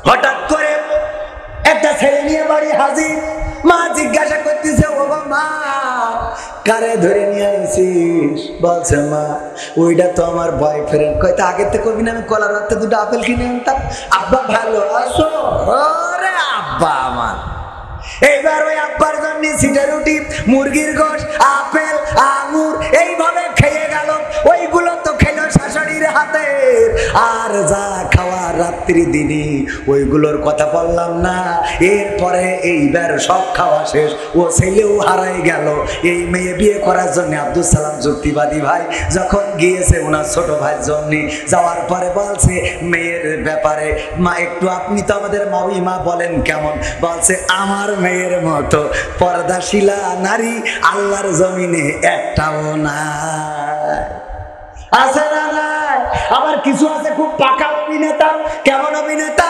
হঠাৎ করে একটা ছেলে নিয়ে বাড়ি হাজির। মা জিজ্ঞাসা করতেছে, ও মা কারে ধরে নিয়ে আইছিস? বলছে, মা ওইটা তো আমার বয়ফ্রেন্ড। কয়টা আগের থেকে কবি না আমি কলার রাতে দুটো আপেল কিনে আনতাম। আব্বা ভালো আছো? ওরে আব্বা আমার। এইবার ওই আব্বার জন্য সিটা রুটি, মুরগির গোশ, আপেল, আঙুর এইভাবে খেয়ে গেল। ওইগুলো তো খেলো শাশুড়ির হাতে। আর যা খাওয়া রাত্রি দিনই ওইগুলোর কথা বললাম না। এরপরে এইবার সব খাওয়া শেষ, ও ছেলেও হারাই গেল। এই মেয়ে বিয়ে করার জন্য আব্দুল সালাম যুক্তিবাদী ভাই যখন গিয়েছে ওনার ছোট ভাইয়ের জন্য, যাওয়ার পরে বলছে মেয়ের ব্যাপারে, মা একটু আপনি তো আমাদের মা বলেন কেমন? বলছে, আমার মেয়ের মতো পর্দাশীলা নারী আল্লাহর জমিনে একটাও নাই। আছে না নাই? আবার কিছু আছে খুব পাকা অভিনেতা। কেমন অভিনেতা?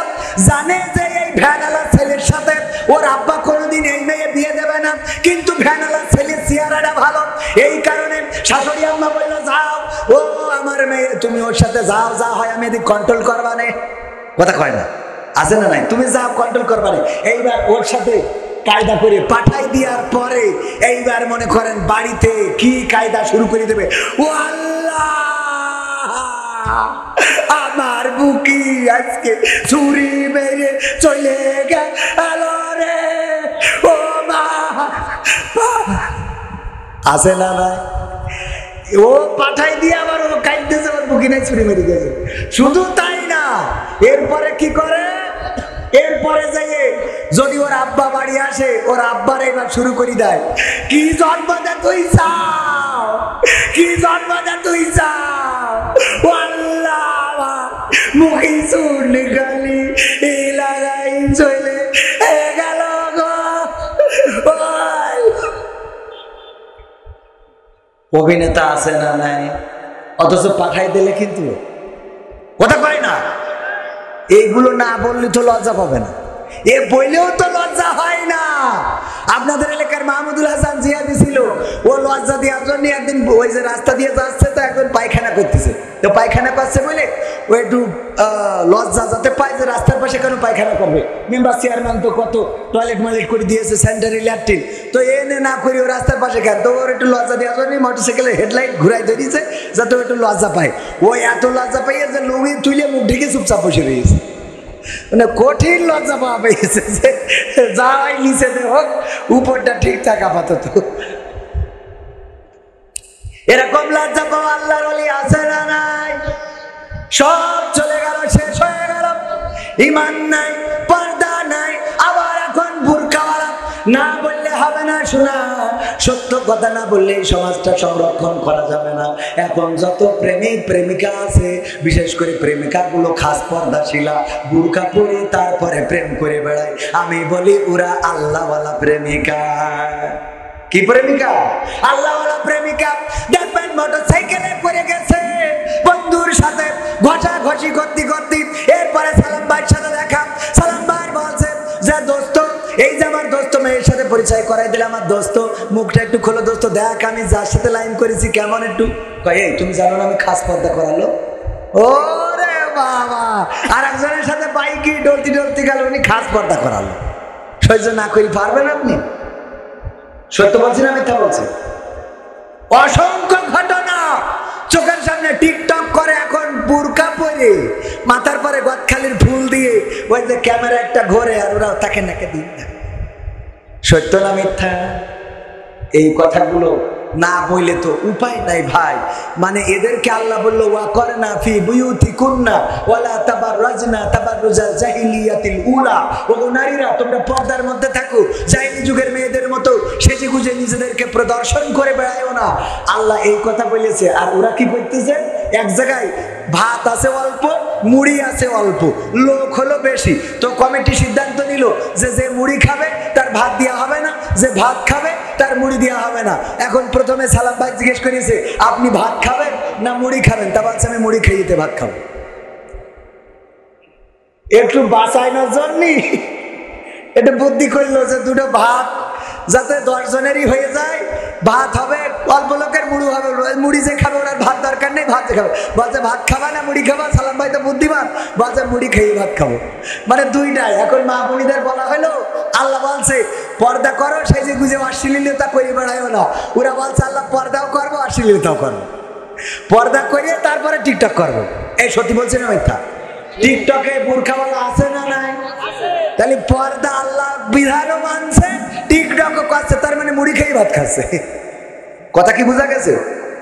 জানে যে এই ভ্যানালা ছেলের সাথে ওর আব্বা কোনোদিন এই মেয়ে বিয়ে দেবে না, কিন্তু ভ্যানালা ছেলের চেহারাটা ভালো, এই কারণে শাশুড়ি আম্মা বললো, যাও ও আমার মেয়ে, তুমি ওর সাথে যাও, যা হয় আমি এদিক কন্ট্রোল করবা না। কথা কয় না? আছে না নাই? তুমি যাও, কন্ট্রোল করবা না। এইবার ওর সাথে কায়দা করে পাঠাই দেওয়ার পরে এইবার মনে করেন বাড়িতে কি কায়দা শুরু করে দেবে। ও আল্লাহ, আমার বুকি আজকে ছুরি মেরে চলে গেল রে। ও মা, আছে না নাই? ও পাঠাই দিয়ে আবার ও কাইতেছে, ওর বুকি নাই ছুরি মেরে গেছে। শুধু তাই না, এরপরে কি করে? এরপরে যাইয়ে যদি ওর আব্বা বাড়ি আসে, ওর আব্বার এবার শুরু করে দেয়, কি জন্ম দে তুই চাও, কি জন্ম দে তুই চাও। আল্লাহ, মুখে চুর নিকালি লাগাই চলে গেল গো। অভিনেতা আছে না নাই? অথচ পাঠাই দিলে কিন্তু কথা কয় না। এইগুলো না বললে তো লজ্জা পাবে না, এ বললেও তো লজ্জা হয় না। আপনাদের এলাকার মাহমুদুল হাসান জিয়াদি ছিল, ও লজ্জা দেওয়ার জন্য একদিন ওই যে রাস্তা দিয়ে যাচ্ছে, তো একজন পায়খানা করতেছে, তো পায়খানা করছে বলে ও একটু লজ্জা যাতে পায় যে রাস্তার পাশে কেন পায়খানা করবে। মেম্বার চেয়ারম্যান তো কত টয়লেট মাইলেট করে দিয়েছে, স্যানিটারি ল্যাট্রিন, তো এনে না করি ও রাস্তার পাশে কেন, তো ওর একটু লজ্জা দেওয়ার জন্য মোটরসাইকেলের হেডলাইট ঘুরাই ধরিয়েছে যাতে ও একটু লজ্জা পায়। ও এত লজ্জা পাইয়ে যে লুঙ্গি তুলে মুখ ঢেকে চুপচাপ বসে রয়েছে। মানে কঠিন লজ্জা পাওয়া পেয়েছে যে যাই নিচে হোক উপরটা ঠিকঠাক আপাতত। এরকম লজ্জা পাওয়া আল্লাহর ওলি আছে না নাই? সব চলে গেল, শেষ হয়ে গেল। ঈমান নাই, পর্দা নাই, আবার এখন বুরকাওয়ালা। না বললে হবে না শোনা, সত্য কথা না বললে এই সমাজটা সংরক্ষণ করা যাবে না। এখন যত প্রেমিক প্রেমিকা আছে, বিশেষ করে প্রেমিকা গুলো খাস পর্দাশীলা, বুরকা পরে তারপরে প্রেম করে বেড়ায়। আমি বলি ওরা আল্লাহওয়ালা প্রেমিকা। কি প্রেমিকা? আল্লাহওয়ালা প্রেমিকা। দেখবেন মোটরসাইকেলে করে গেছে বন্ধুর সাথে ঘষাঘষি করতে করতে, এরপরে সালাম ভাইয়ের সাথে দেখা, সালাম ভাই বলছে যে দোস্ত, এই যে আমার দোস্ত মেয়ের সাথে পরিচয় করাই দিলে, আমার দোস্ত মুখটা একটু খোলো দোস্ত, দেখ আমি যার সাথে লাইন করেছি কেমন একটু। এই তুমি জানো না আমি খাস পর্দা করালো। ওরে বাবা, আর একজনের সাথে বাইকে ডলতি ডলতি গেল, উনি খাস পর্দা করালো। সহ্য না করি পারবেন আপনি? সত্য বলছি না মিথ্যা বলছি? অসংখ্য ঘটনা চোখের সামনে। টিকটক করে এখন বুরকা পরে, মাথার পরে গদখালির ফুল দিয়ে ওই যে ক্যামেরা একটা ঘোরে, আর ওরা তাকে নাকে দিন। সত্য না মিথ্যা? এই কথাগুলো না বললে তো উপায় নাই ভাই। মানে এদেরকে আল্লাহ বললো, ওয়া করনা ফি বুয়ুতিকুন্না ওয়ালা তাবাররাজনা তাবাররুজাল জাহিলিয়াতিল উলা। ওগো নারীরা, তোমরা পর্দার মধ্যে থাকো, জাহিলি যুগের মেয়েদের মতো সেজে গুজে নিজেদেরকে প্রদর্শন করে বেড়ায়ও না। আল্লাহ এই কথা বলেছে। আর ওরা কি করতেছে? এক জায়গায় ভাত আছে অল্প, মুড়ি আছে অল্প, লোক হলো বেশি, তো কমিটি সিদ্ধান্ত নিল যে যে মুড়ি খাবে তার ভাত দেওয়া হবে না, যে ভাত খাবে তার মুড়ি দেওয়া হবে না। এখন প্রথমে সালাম ভাই জিজ্ঞেস করেছে, আপনি ভাত খাবেন না মুড়ি খাবেন? তা বলছে আমি মুড়ি খাইতে ভাত খাবো। একটু বাঁচাইনোর জন্য একটু বুদ্ধি করলো যে দুটো ভাত যাতে 10 জনেরই হয়ে যায়, ভাত হবে অল্প লোকের মুড়ি হবে, মুড়ি যে খাবে ওনার ভাত দরকার নেই, ভাত যে খাবে। বলছে ভাত খাবা না মুড়ি খাবা? সালাম ভাই তো বুদ্ধিমান, বলছে মুড়ি খেয়ে ভাত খাবো। মানে দুইটাই। এখন মা বোনিদের বলা হলো, আল্লাহ বলছে পর্দা করো, সেই যে গুজে অশ্লীলতা করে বেড়াইও না। ওরা বলছে আল্লাহ পর্দাও করবো অশ্লীলতাও করবো, পর্দা করিয়ে তারপরে টিকটক করবো। এই সত্যি বলছে না মিথ্যা? টিকটকে বোরখাওয়ালা আছে না নাই? তাহলে পর্দা আল্লাহ বিধানও মানছে, টিকটকও করছে, তার মানে মুড়ি খেয়ে ভাত খাচ্ছে। কথা কি বোঝা গেছে?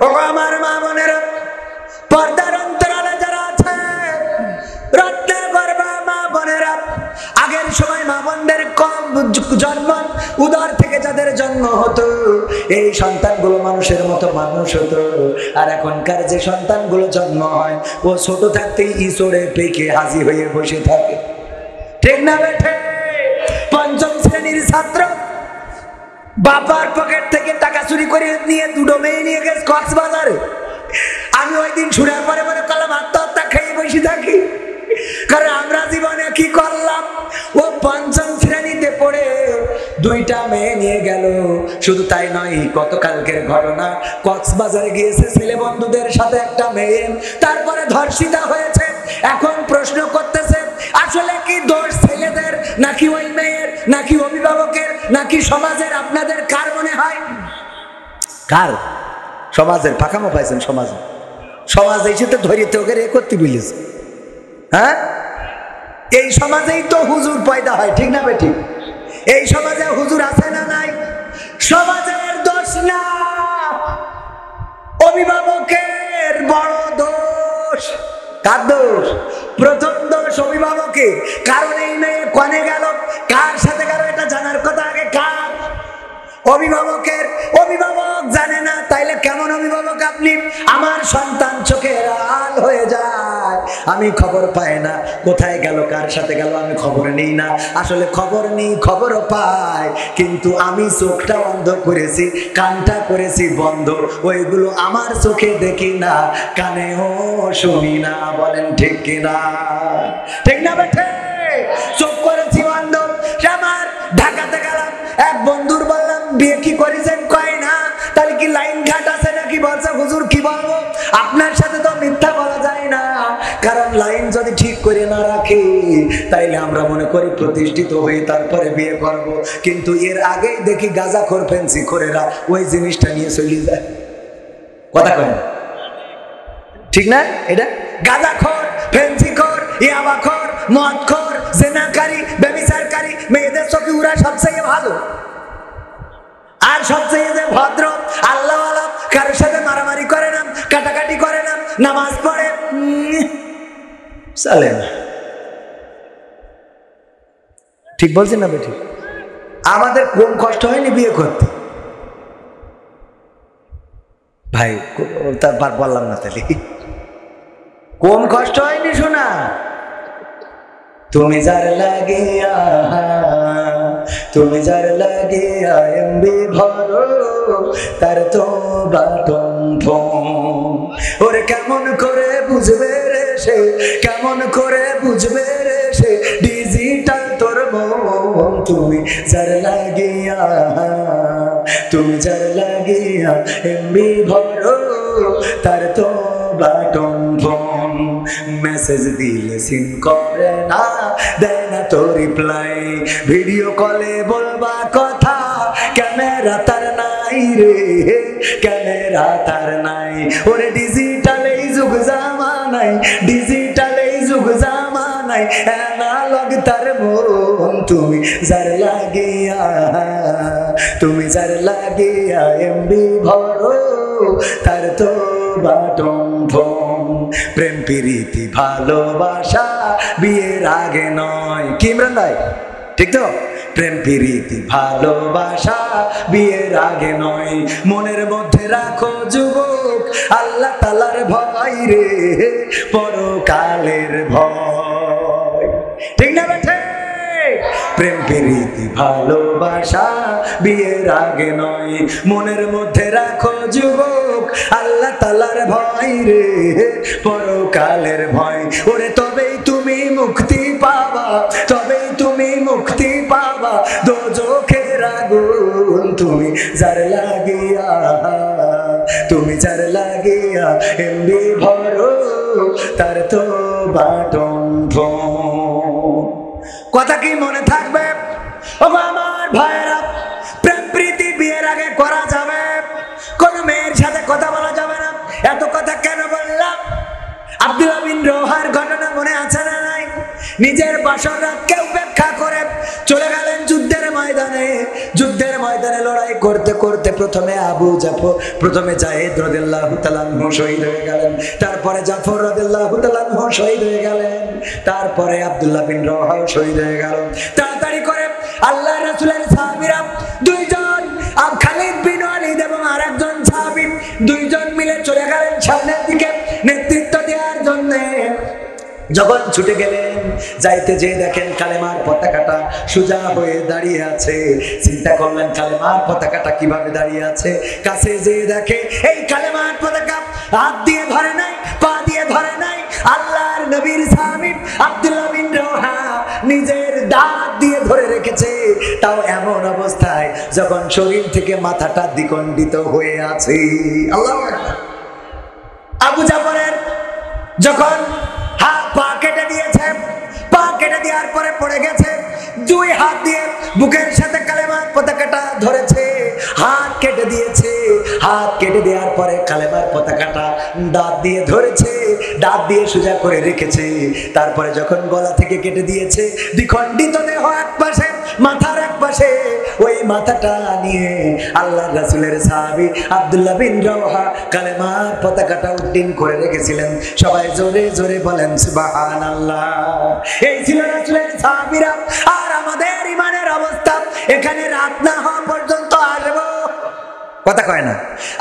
ও আমার মা বোনেরা, পর্দার অন্তরালে যারা আছে, রত্নের গর্ভা মা বোনেরা, আগের সময় মা বোনদের কম জন্ম, উদর থেকে যাদের জন্ম হতো, এই সন্তানগুলো মানুষের মতো মানুষ হতো। আর এখনকার যে সন্তানগুলো জন্ম হয়, ও ছোট থাকতেই ইঁচড়ে পেকে হাজির হয়ে বসে থাকে। ঠিক না বেঠে? পঞ্চম শ্রেণীর ছাত্র বাবার পকেট থেকে টাকা চুরি করে নিয়ে দুটো মেয়ে নিয়ে গেছে কক্সবাজারে। আমি ওই দিন শুনার পরে মনে করলাম আত্মহত্যা খেয়ে বসে থাকি, কারণ আমরা জীবনে কি করলাম। ও পঞ্চম শ্রেণীতে পড়ে দুইটা মেয়ে নিয়ে গেল। শুধু তাই নয়, গতকালকের ঘটনা, কক্সবাজারে গিয়েছে ছেলে বন্ধুদের সাথে একটা মেয়ে, তারপরে ধর্ষিতা হয়েছে। এখন প্রশ্ন করতেছে আসলে কি দোষ ছেলেদের নাকি ওই মেয়ের, নাকি অভিভাবকের, নাকি সমাজের? আপনাদের কার মনে হয়? কার? সমাজের। ফাঁকামো পাইছেন সমাজে? সমাজ এই সাথে ধরিতে ওকে রে করতে বলিস। হ্যাঁ, এই সমাজেই তো হুজুর পয়দা হয়, ঠিক না বেঠিক? এই সমাজে হুজুর আছে না নাই? সমাজের দোষ না, অভিভাবকের বড় দোষ। কার দোষ? প্রথম দোষ অভিভাবকের। কারণ এই মেয়ে কনে গেল, কার সাথে গেল, এটা জানার কথা আগে কার? অভিভাবকের। অভিভাবক জানে না, তাইলে কেমন অভিভাবক আপনি? আমার সন্তান চোখের আল হয়ে যায়, আমি খবর পাই না, কোথায় গেল, কার সাথে গেল, আমি খবর নিই না। আসলে খবর নিই, খবরও পাই, কিন্তু আমি চোখটা অন্ধ করেছি, কানটা করেছি বন্ধ, ওইগুলো আমার চোখে দেখি না, কানেও শুনি না। বলেন ঠিক কিনা? ঠিক না বেঠে? চোখ করেছি বন্ধ। আমার ঢাকাতে গেলাম, এক বন্ধুর বললাম বিয়ে কি করেছেন? কয় না। তাহলে কি লাইন ঘাট আছে নাকি? বলছে হুজুর কি বলবো, আপনার সাথে তো মিথ্যা বলা যায় না, কারণ লাইন যদি ঠিক করে না রাখি তাইলে আমরা মনে করি প্রতিষ্ঠিত হয়ে তারপরে বিয়ে করব, কিন্তু এর আগেই দেখি গাঁজাখোর ফেন্সিখোরেরা ওই জিনিসটা নিয়ে চলে যায়। কথা কয় না? ঠিক না? এটা গাঁজাখোর, ফেন্সিখোর, ইয়াবাখোর, মদখোর, জেনাকারী, ব্যভিচারকারী মেয়েদের চোখে ওরা সবচেয়ে ভালো, আর সবচেয়ে যে ভদ্র, আল্লাহওয়ালা, কারোর সাথে মারামারি করে না, কাটাকাটি করে না, নামাজ পড়ে, চলে না। ঠিক বলছেন না বেটি? আমাদের কম কষ্ট হয়নি বিয়ে করতে ভাই, তারপর বললাম না, তাহলে কম কষ্ট হয়নি শোনা। তুমি যার লাগিয়া, তুমি যার লাগিয়া এমবি ভরো, তার তো বাটন ফোন। ওরে কেমন করে বুঝবে রে সে, কেমন করে বুঝবে রে সে, ডিজিটাল তোর মন। তুমি যার লাগিয়া, তুমি যার লাগিয়া এমবি ভরো, তার তো বাটন ফোন। মেসেজ দিলে সিন করে না, দেয় না তো রিপ্লাই, ভিডিও কলে বলবা কথা, ক্যামেরা তার নাই রে, ক্যামেরা তার নাই। ওরে ডিজিটাল এই যুগ জামানাই, ডিজিটাল এই যুগ জামানাই, অ্যানালগ তার মন। তুমি যার লাগিয়া, তুমি যার লাগিয়া এমবি ভরো, তার তো বাটন ফোন। প্রেম প্রীতি ভালোবাসা বিয়ের আগে নয়, কি ইমরান ভাই? ঠিক তো? প্রেম প্রীতি ভালোবাসা বিয়ের আগে নয়, মনের মধ্যে রাখো যুবক আল্লাহ তাআলার ভয় রে, পরকালের ভয়। ঠিক না বেঠে? প্রেম প্রীতি ভালোবাসা বিয়ের আগে নয়, মনের মধ্যে রাখো যুবক আল্লাহ তাআলার ভয় রে, পরকালের ভয়। ওরে তবেই তুমি মুক্তি পাবা, তবেই তুমি মুক্তি পাবা দোজখের আগুন। তুমি যার লাগিয়া বাটন ফোন। কথা কি মনে থাকবে? ও আমার ভাইয়েরা, প্রেম প্রীতি বিয়ের আগে করা যাবে, কোন মেয়ের সাথে কথা বলা যাবে না। এত কথা কেন বললাম? আব্দুল্লাহ বিন রওহার ঘটনা মনে আছে না নাই? নিজের বাসর রাতকে উপেক্ষা করে চলে গেলেন যুদ্ধের ময়দানে। যুদ্ধের ময়দানে লড়াই করতে করতে প্রথমে জাহেদ রাদিয়াল্লাহু তাআলা আনহু শহীদ হয়ে গেলেন, তারপরে জাফর রাদিয়াল্লাহু তাআলা আনহু শহীদ হয়ে গেলেন, তারপরে আব্দুল্লাহ বিন রওহাও শহীদ হয়ে গেল। তাড়াতাড়ি করে আল্লাহর রাসূলের সাহাবীরা দুইজন, খালিদ বিন ওয়ালিদ এবং আরেকজন সাহাবী, দুইজন মিলে চলে গেলেন সামনের দিকে নেতৃত্ব দেওয়ার জন্য। যখন ছুটে গেলেন, যাইতে যে দেখেন কালেমার পতাকাটা সোজা হয়ে দাঁড়িয়ে আছে। চিন্তা করলেন কালেমার পতাকাটা কিভাবে দাঁড়িয়ে আছে। কাছে যে দেখে এই কালেমার পতাকা হাত দিয়ে ধরে নাই, পা দিয়ে ধরে নাই, আল্লাহর নবীর সাহাবী আব্দুল্লাহ বিন রওহা নিজের দাঁত দিয়ে ধরে রেখেছে। তাও এমন অবস্থায় যখন শরীর থেকে মাথাটা দ্বিখণ্ডিত হয়ে আছে। আল্লাহু আকবার। আবু জাফরের যখন পা কেটে দিয়েছে, পা কেটে দেওয়ার পরে পড়ে গেছে, দুই হাত দিয়ে বুকের সাথে কালেমার পতাকাটা ধরেছে, হাত কেটে দিয়েছে, হাত কেটে দেওয়ার পরে কালেমার পতাকাটা দাঁত দিয়ে ধরেছে, দাঁত দিয়ে সোজা করে রেখেছে। তারপরে যখন গলা থেকে কেটে দিয়েছে, দ্বিখণ্ডিত দেহ এক পাশে, মাথার এক পাশে, ওই মাথাটা নিয়ে আল্লাহর রাসূলের সাহাবী আব্দুল্লাহ বিন রওহা কালেমার পতাকাটা উড্ডীন করে রেখেছিলেন। সবাই জোরে জোরে বলেন সুবহানাল্লাহ। এই ছিল রাসূলের সাহাবীরা। আর আমাদের ইমানের অবস্থা, এখানে রাত না হওয়া পর্যন্ত আসবো, কথা কয় না,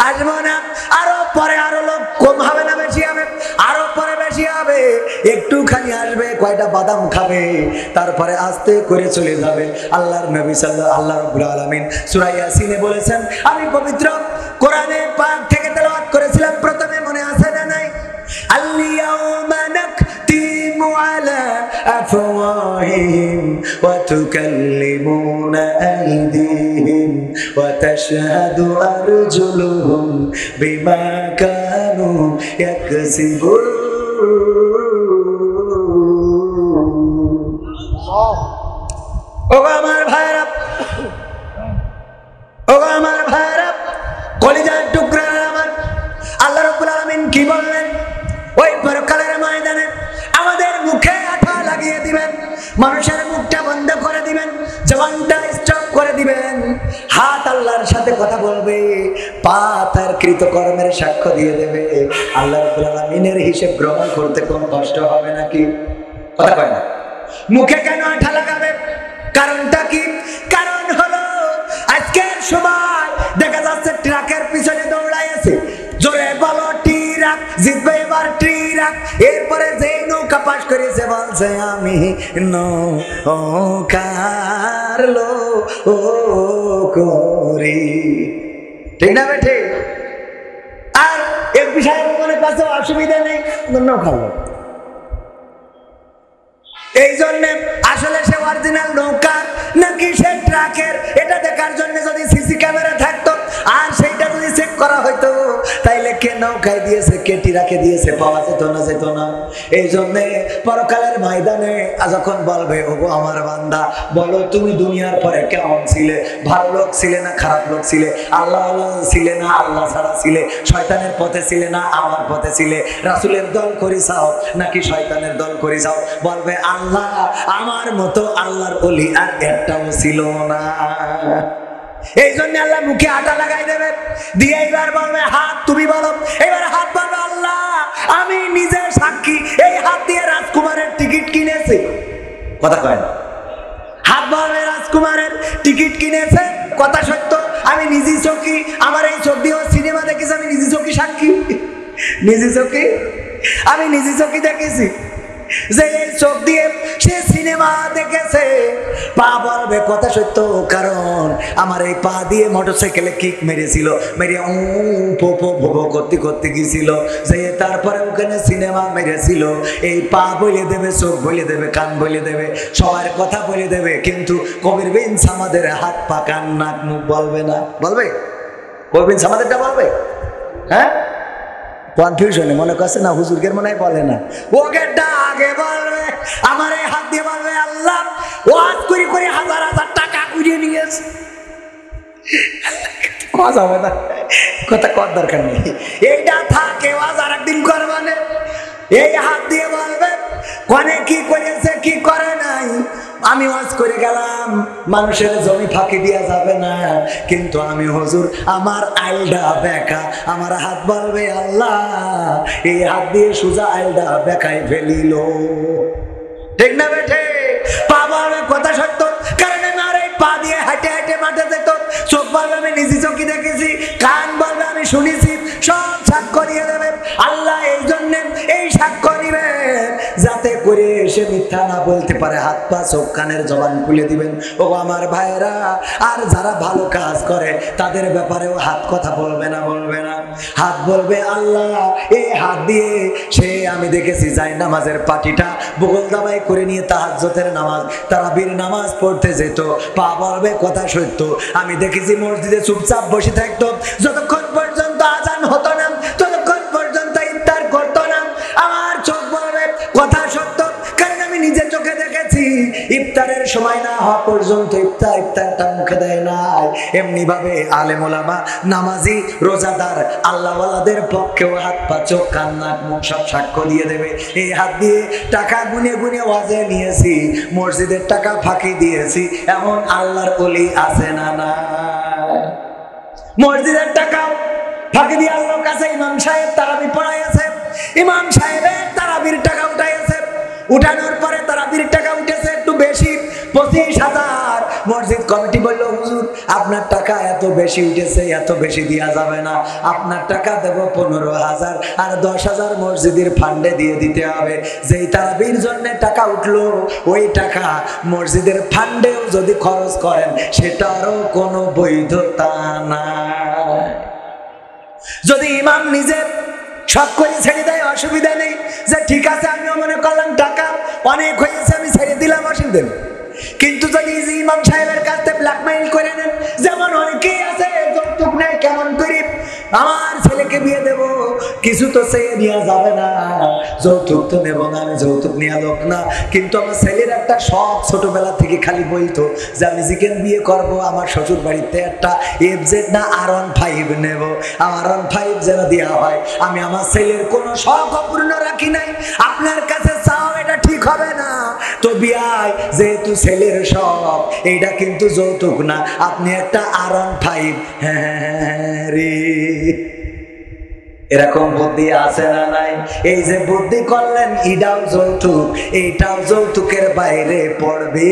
আসবো না, আরো পরে আরো লোক কম হবে না বেশি হবে, আরো পরে বেশি হবে, একটুখানি আসবে, কয়টা বাদাম খাবে, তারপরে আস্তে করে চলে যাবে। আল্লাহর নবী আল্লাহ রাব্বুল আলামিন সূরা ইয়াসিনে বলেছেন, আমি পবিত্র কোরআনে পাক থেকে তেলাওয়াত করেছিলাম, প্রথমে মনে আছে না নাই? আল-ইয়াওমা নাখতিমু আলা আফওয়াহিহিম ওয়া তুকাল্লিমুনা আইদিহিম ওয়া তাশহাদু আরজুলুহুম বিমা কানু ইয়াকসিবুন। ও আমার ভাইরা, ও আমার ভাইরা, কলিজার টুকরা আমার, আল্লাহ রাব্বুল আলামিন কি বললেন? ওই পরকালের ময়দানে আমাদের মুখে আঠা লাগিয়ে দিবেন, মানুষের মুখটা বন্ধ করে দিবেন, জবানটা স্টপ করে দিবেন, হাত আল্লাহর সাথে কথা বলবে, পা তার কৃতকর্মের সাক্ষ্য দিয়ে দেবে। আল্লাহ রাব্বুল আলামিনের হিসাব গ্রহণ করতে কোন কষ্ট হবে নাকি? কথা কয় না। মুখে কেন আঠা লাগাবে? কারণটা কি? কারণ হলো আজকের সময় দেখা যাচ্ছে ট্রাকের পিছনে দৌড়াই আছে, জোরে বলো ট্রাক জিতবে এবার ট্রাক। এরপরে যেই নৌকা পাশ করেছে বলছে আমি নৌকার লোক করি, ঠিক না বেঠে? আর এক বিষয়ে মনে কাছে অসুবিধা নেই, নৌকার লোক। এই জন্য আসলে সে অরিজিনাল নৌকা নাকি সে ট্রাকের, এটা দেখার জন্য যদি সিসি ক্যামেরা থাকতো আর সেইটা যদি চেক করা হইতো, তাইলে কে নৌকায় দিয়েছে কে ট্রাকে দিয়েছে পাওয়া যেত না, যেত না। এই জন্যে পরকালের ময়দানে যখন বলবে, ওগো আমার বান্দা, বলো তুমি দুনিয়ার পরে কেমন ছিলে? ভালো লোক ছিলে না খারাপ লোক ছিলে? আল্লাহ ছিলে না আল্লাহ ছাড়া ছিলে? শয়তানের পথে ছিলে না আমার পথে ছিলে? রাসূলের দল করি চাও নাকি শয়তানের দল করি চাও? বলবে আল্লাহ, আমার মতো আল্লাহর ওলি আর একটাও ছিল না। এই জন্য আল্লাহ মুখে আটা লাগাই দেবে, দিয়ে এবার বলবে হাত তুমি বলো। এবার হাত বলবে আল্লাহ আমি নিজে সাক্ষী, এই হাত দিয়ে রাজকুমারের টিকিট কিনেছি, কথা কয় না। হাত বলবে রাজকুমারের টিকিট কিনেছে, কথা সত্য, আমি নিজে চোখে, আমার এই চোখ দিয়ে সিনেমা দেখেছি, আমি নিজে চোখে সাক্ষী, নিজে চোখে আমি নিজে চোখে দেখেছি যে এই চোখ দিয়ে সে সিনেমা দেখেছে। পা বলবে কথা সত্য, কারণ আমার এই পা দিয়ে মোটরসাইকেলে কিক মেরেছিল, মেরে করতে করতে গিয়েছিল, যে তারপরে ওখানে সিনেমা মেরেছিল। এই পা বলে দেবে, চোখ বলে দেবে, কান বলে দেবে, সবার কথা বলে দেবে, কিন্তু কবির বিন সামাদের হাত পা কান নাক মুখ বলবে না। বলবে? কবির বিন সামাদেরটা বলবে? হ্যাঁ, কনফিউশনে মনে করছে না হুজুরকে মনে হয় বলে না, ওকে আগে বলবে, আমার এই হাত দিয়ে বলবে আল্লাহ ওয়াজ করে করে হাজার হাজার টাকা কুড়িয়ে নিয়েছে। কথা হবে না, কথা কর দরকার নেই, এইটা থাকে ওয়াজ আর একদিন করবে না। এই হাত দিয়ে বলবে কোনে কি করেছে কি করে নাই। আমি ওয়াজ করে গেলাম, মানুষের জমি ফাঁকি দেওয়া যাবে না, কিন্তু আমি হুজুর আমার আইলডা বেকা, আমার হাত বলবে আল্লাহ এই হাত দিয়ে সোজা আইলডা বেকাই ফেলিল। ঠিক না বেঠে? পা বলবে কথা সত্য, কারণ আমার এই পা দিয়ে হাঁটে হাঁটে মাঠে যেত। চোখ বলবে আমি নিজে চোখে দেখেছি, কান বলবে আমি শুনেছি, সব সাক্ষ্য দিয়ে দেবে। আল্লাহ এই জন্য এই সাক্ষ্য নিবে যাতে করে সে মিথ্যা না বলতে পারে। হাত পা চোখ কানের জবান খুলে দিবেন। ও আমার ভাইরা, আর যারা ভালো কাজ করে তাদের ব্যাপারেও হাত কথা বলবে না, বলবে না। হাত বলবে আল্লাহ এই হাত দিয়ে সে আমি দেখেছি যাই নামাজের পাটিটা বগল দাবাই করে নিয়ে তাহাজ্জুদের নামাজ তারাবির নামাজ পড়তে যেত। পা বলবে কথা সত্য, আমি দেখেছি মসজিদে চুপচাপ বসে থাকতো, যতক্ষণ পর্যন্ত আজান হতো না ততক্ষণ পর্যন্ত ইফতার করতো না। আমার চোখ বলবে কথা সত্য, কারণ আমি নিজে চোখে দেখেছি ইফতারের সময় না হওয়া পর্যন্ত ইফতারটা মুখে দেয় নাই। এমনি ভাবে আলেম ওলামা নামাজি রোজাদার আল্লাহওয়ালাদের পক্ষেও হাত পা চোখ কান নাক মুখ সব সাক্ষ্য দিয়ে দেবে। এই হাত দিয়ে টাকা গুনে গুনে ওয়াজে নিয়েছি, মসজিদের টাকা ফাঁকি দিয়েছি, এমন আল্লাহর ওলি আছে না? না, মসজিদের টাকা ফাঁকি দিয়ে আল্লাহর কাছে ইমাম সাহেব তারাবি পড়াইছে, ইমাম সাহেবের তারাবির টাকা উঠাইছে, উঠানোর পরে তারাবির টাকা উঠেছে একটু বেশি 25,000। মসজিদ কমিটি বলল হুজুর আপনার টাকা এত বেশি উঠেছে, এত বেশি দেওয়া যাবে না, আপনার টাকা দেব 15,000 আর 10,000 মসজিদের ফান্ডে দিয়ে দিতে হবে। যেই তারাবির জন্য টাকা উঠলো ওই টাকা মসজিদের ফান্ডেও যদি খরচ করেন সেটারও কোনো বৈধতা নাই। যদি ইমাম নিজে সব করে ছেড়ে দেয় অসুবিধা নেই, যে ঠিক আছে আমিও মনে করলাম টাকা অনেক হয়েছে আমি ছেড়ে দিলাম, অসুবিধা নেই। কিন্তু যদি ইমাম সাহেবের কাছ থেকে ব্ল্যাকমেইল করে নেন, যেমন অনেকেই আছে যৌতুক নেই, কেমন করি আমার ছেলেকে বিয়ে দেব, কিছু তো চেয়ে নেওয়া যাবে না, যৌতুক তো নেব না, আমি যৌতুক নেওয়া লোক না, কিন্তু আমার ছেলের একটা শখ ছোটবেলা থেকে খালি বলতো যে আমি যেখানে বিয়ে করব আমার শ্বশুর বাড়িতে একটা FZ না R15 নেব, আমার R15 যেন দেওয়া হয়। আমি আমার ছেলের কোনো শখ অপূর্ণ রাখি নাই, আপনার কাছে চাও এটা ঠিক হবে না। তো বিয়াই যেহেতু ছেলের শখ, এইটা কিন্তু যৌতুক না, আপনি একটা R15 রে। এরকম বুদ্ধি আছে না নাই? এই যে বুদ্ধি করলেন এটাও যৌতুক, এইটাও যৌতুকের বাইরে পড়বে।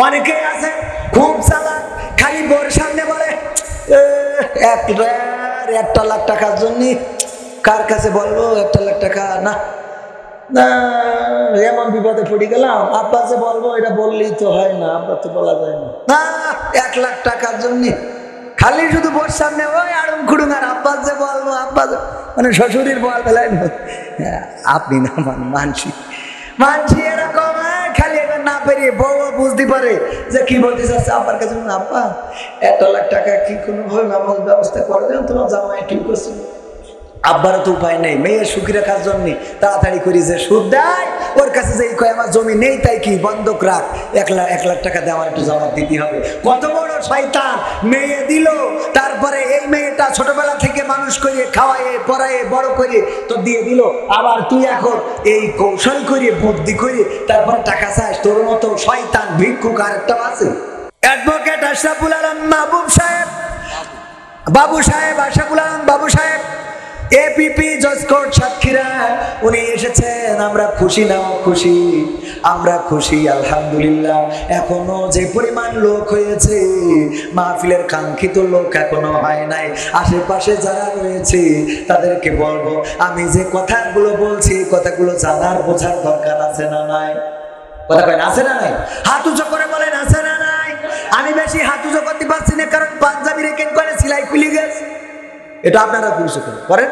অনেকে আছে খুব চালাক, খালি বোর সামনে বলে 1 লাখ টাকার জন্য কার কাছে বলবো 1 লাখ টাকা না, না এমন বিপদে পড়ে গেলাম, আব্বা যে বলবো এটা বললেই তো হয় না, আব্বা তো বলা যায় না, না 1 লাখ টাকার জন্য খালি শুধু বোর সামনে ওই আড়ং খুড়ুং আর আব্বা যে বলবো, আব্বা মানে শ্বশুরের বল বেলায় আপনি না মানসি মানসি এরকম খালি এবার না পেরিয়ে বউ বুঝতে পারে যে কি বলতে চাচ্ছে আব্বার কাছে, আব্বা 1 লাখ টাকা কি কোনোভাবে ব্যবস্থা করে দেন, তোমার জামাই ঠিক করছে। আব্বারও তো উপায় নেই, মেয়ের সুখী রাখার জন্য তাড়াতাড়ি করি যে সুদ দেয় ওর কাছে যে কয় আমার জমি নেই তাই কি বন্ধক রাখ, 1 লাখ টাকা দিয়ে আমার একটু জবাব দিতে হবে। কত বড় শয়তান! মেয়ে দিল, তারপরে এই মেয়েটা ছোটবেলা থেকে মানুষ করে খাওয়ায়ে পড়ায়ে বড় করে তো দিয়ে দিল, আবার তুই এখন এই কৌশল করে বুদ্ধি করে তারপর টাকা চাস। তোর মতো শয়তান ভিক্ষুক আরেকটাও আছে। অ্যাডভোকেট আশরাফুল আলম মাহবুব সাহেব, বাবু সাহেব, আশরাফুল আলম বাবু সাহেব, APP জজ কোর্ট সাতক্ষীরা, উনি এসেছেন। আমরা খুশি না খুশি? আমরা খুশি আলহামদুলিল্লাহ। এখনো যে পরিমাণ লোক হয়েছে, মাহফিলের কাঙ্ক্ষিত লোক এখনো হয় নাই। আশেপাশে যারা রয়েছে তাদেরকে বলবো, আমি যে কথাগুলো বলছি কথাগুলো জানার বোঝার দরকার আছে না নাই? কথা কয় না, আছে না নাই? হাত উঁচু করে বলেন আছে না নাই? আমি বেশি হাত উঁচু করতে পারছি না, কারণ পাঞ্জাবি রেখে করে সেলাই খুলে গেছে। এটা আপনারা পুরুষে করেন,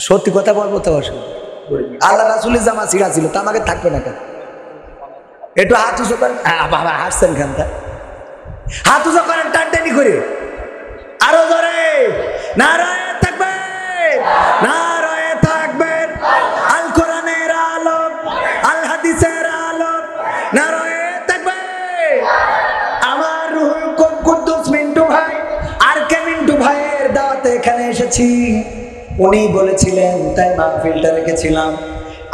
সত্যি কথা বলবো তো আল্লাহ রাসূলের জামা ছিঁড়া ছিল, তা আমাকে থাকবে না কেন? একটু হাত উঁচু করেন, বাবা হাসছেন খানটা, হাত উঁচু করেন টানটানি করে, আরো ধরে নারায়ে তাকবীর, নারায়ে তাকবীর, আল কোরআনের আলো, আল হাদিসের আলো, নারায়ে তাকবীর। আমার রুহুল কুদ্দুস মিন্টু ভাই আর কে মিন্টু ভাইয়ের দাওয়াতে এখানে এসেছি। উনি বলেছিলেন, তাই মাহফিলটা রেখেছিলাম।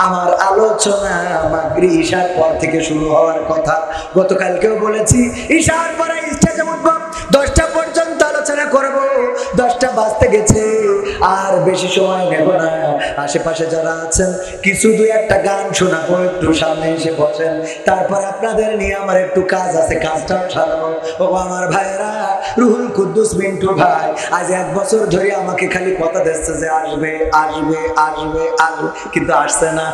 আমার আলোচনা মাগরিব ঈশার পর থেকে শুরু হওয়ার কথা। গতকালকেও বলেছি ঈশার পরে স্টেজে উঠব, 10টা পর্যন্ত আলোচনা করব। 10টা বাজতে গেছে, আর বেশি সময় নেব না। আশেপাশে যারা আছেন কিছু 2-1টা গান শোনাবো, একটু সামনে এসে বসেন। তারপর আপনাদের নিয়ে আমার একটু কাজ আছে, কাজটাও সারাবো। ও আমার ভাইরা, রুহুল কুদ্দুস মিন্টু ভাই আজ 1 বছর ধরে আমাকে খালি কথা দিচ্ছে যে আসবে আসবে আসবে আসবে, কিন্তু আসছে না।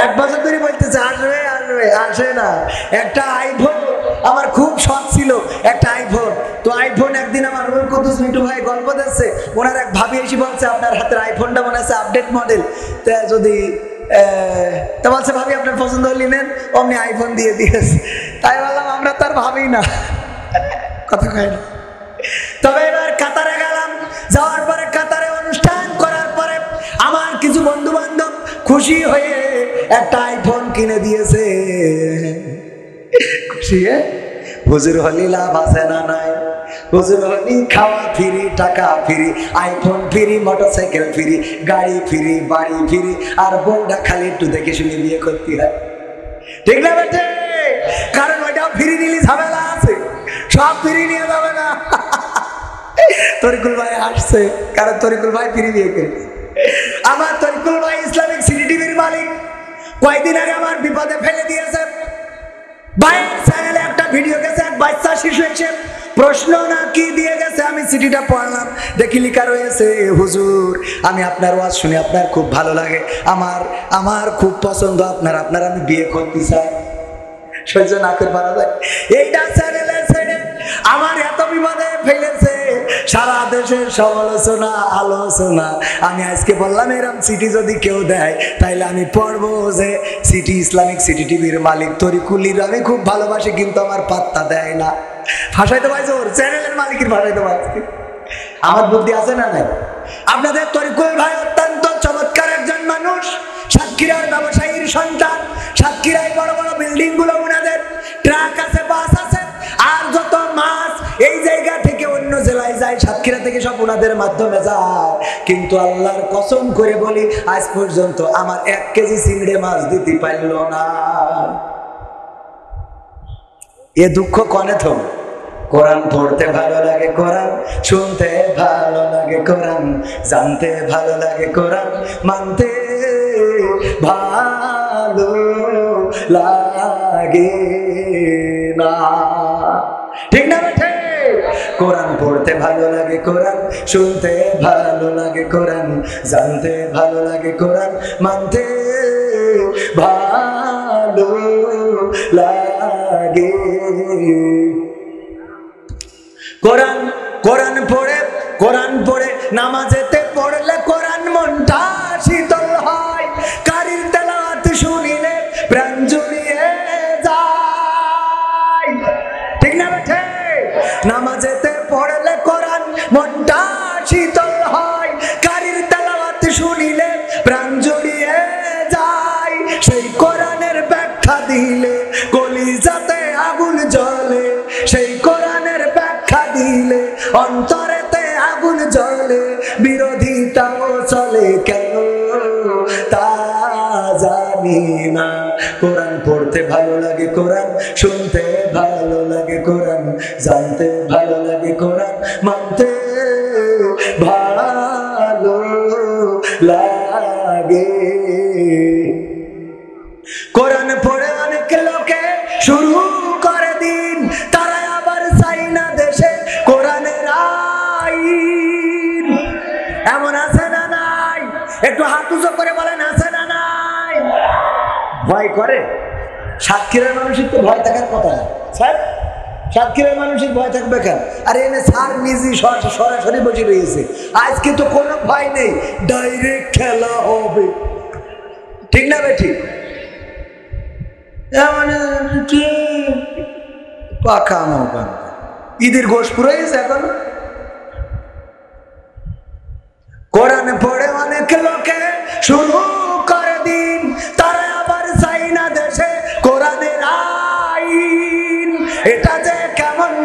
1 বছর ধরে বলতেছে আসবে আসবে, আসে না। একটা আইফোন আমার খুব শখ ছিল, একটা আইফোন। তো আইফোন একদিন আমার রুহুল কুদ্দুস মিন্টু ভাই গল্প দিচ্ছে, ওনার এক ভাবি এসে বলছে আপনার হাতের আইফোনটা মনে হচ্ছে আপডেট মডেল, তা যদি তা বলছে ভাবি আপনার পছন্দ হলে নেন, অমনি আইফোন দিয়ে দিয়েছে। তাই বললাম আমরা তার ভাবি না, কথা কয় না। তবে এবার কাতারে গেলাম, যাওয়ার পরে কাতারে অনুষ্ঠান করার পরে আমার কিছু বন্ধু বান্ধব খুশি হয়ে একটা আইফোন কিনে দিয়েছে। খুশি হুজুর হলি লাভ আছে না নাই? হুজুর হলি খাওয়া ফ্রি, টাকা free, iPhone free, motorcycle free, গাড়ি ফ্রি, বাড়ি ফ্রি, আর বউটা খালি একটু দেখে শুনে বিয়ে করতে হয়। ঠিক না বেটে? কারণ ওইটাও ফ্রি নিলে ঝামেলা আছে, সব ফ্রি নিয়ে যাবে না। তরিকুল ভাই আসছে, কারণ তরিকুল ভাই ফ্রি বিয়ে করেছে। আমার তরিকুল ভাই ইসলামিক সিটি টিভির মালিক, কয়েকদিন আগে আমার বিপদে ফেলে দিয়েছে। ভাইয়ের চ্যানেলে একটা ভিডিও গেছে, এক বাচ্চা শিশু এসে প্রশ্ন না কি দিয়ে গেছে। আমি সিটিটা পড়লাম, দেখি লেখা রয়েছে, হুজুর আমি আপনার ওয়াজ শুনে আপনার খুব ভালো লাগে, আমার খুব পছন্দ আপনার আমি বিয়ে করতে চাই। সহ্য না করে পারা যায়? এইটা চ্যানেলে ছেড়ে আমার এত বিপদে ফেলেছে, সারা দেশের সমালোচনা আলোচনা। আমি আজকে বললাম এরকম সিটি যদি কেউ দেয় তাইলে আমি পড়বো যে সিটি ইসলামিক সিটি টিভির মালিক তরিকুলির আমি খুব ভালোবাসি, কিন্তু আমার পাত্তা দেয় না। ভাষাইতে পারছে ওর চ্যানেলের মালিকের ভাষাইতে পারছে। আমার বুদ্ধি আছে না নাই? আপনাদের তরিকুল ভাই অত্যন্ত চমৎকার একজন মানুষ, সাতক্ষীরার ব্যবসায়ীর সন্তান। সাতক্ষীরায় বড় বড় বিল্ডিং গুলো উনাদের, ট্রাক আছে, বাস আছে, আর যত মাছ এই জায়গা থেকে অন্য জেলায় যায় সাতক্ষীরা থেকে সব উনাদের মাধ্যমে যায়। কিন্তু আল্লাহর কসম করে বলি আজ পর্যন্ত আমার 1 কেজি চিংড়ি মাছ দিতে পারল না। এ দুঃখ কনে থম? কোরআন পড়তে ভালো লাগে, কোরআন শুনতে ভালো লাগে, কোরআন জানতে ভালো লাগে, কোরআন মানতে ভালো লাগে না। ঠিক না বেঠে? কোরআন পড়তে ভালো লাগে, কোরআন শুনতে ভালো লাগে, কোরআন জানতে ভালো লাগে, কোরআন মানতে ভালো লাগে। কোরআন পড়ে নামাজেতে পড়লে কোরআন মনটা শীতল হয়, কারির তেলাওয়াত শুনিলে প্রাণ জুড়িয়ে যায়। ঠিক না বেঠে? নামাজেতে পড়লে কোরআন মনটা শীতল হয়, কারির তেলাওয়াত শুনিলে প্রাণ জুড়িয়ে যায়। সেই কোরআনের ব্যাখ্যা দিলে কলিজাতে আগুন জ্বলে, সেই কোরআনের ব্যাখ্যা দিলে অন্তরেতে আগুন জ্বলে। বিরোধিতাও চলে কেন তা জানি না। কোরআন পড়তে ভালো লাগে, কোরআন শুনতে ভালো লাগে, কোরআন জানতে ভালো লাগে, কোরআন মানতে ভালো লাগে। কোরআন পড়ে অনেক লোকে শুরু করে দিন, তারা আবার চাই না দেশে কোরআনের আইন। এমন আছে না নাই? একটু হাত উঁচু করে বলেন আছে না নাই? ভয় করে? সাতক্ষীরার মানুষের তো ভয় থাকার কথা স্যার। সাতক্ষীরার মানুষের ভয় থাকবে কেন? আর এনে স্যার নিজে সরাসরি বসে রয়েছে। আজকে তো কোনো ভয় নেই, ডাইরেক্ট খেলা হবে। ঠিক না বেঠি? পাকা নৌকা ঈদের গোশ পুরো এখন। কোরআন পড়ে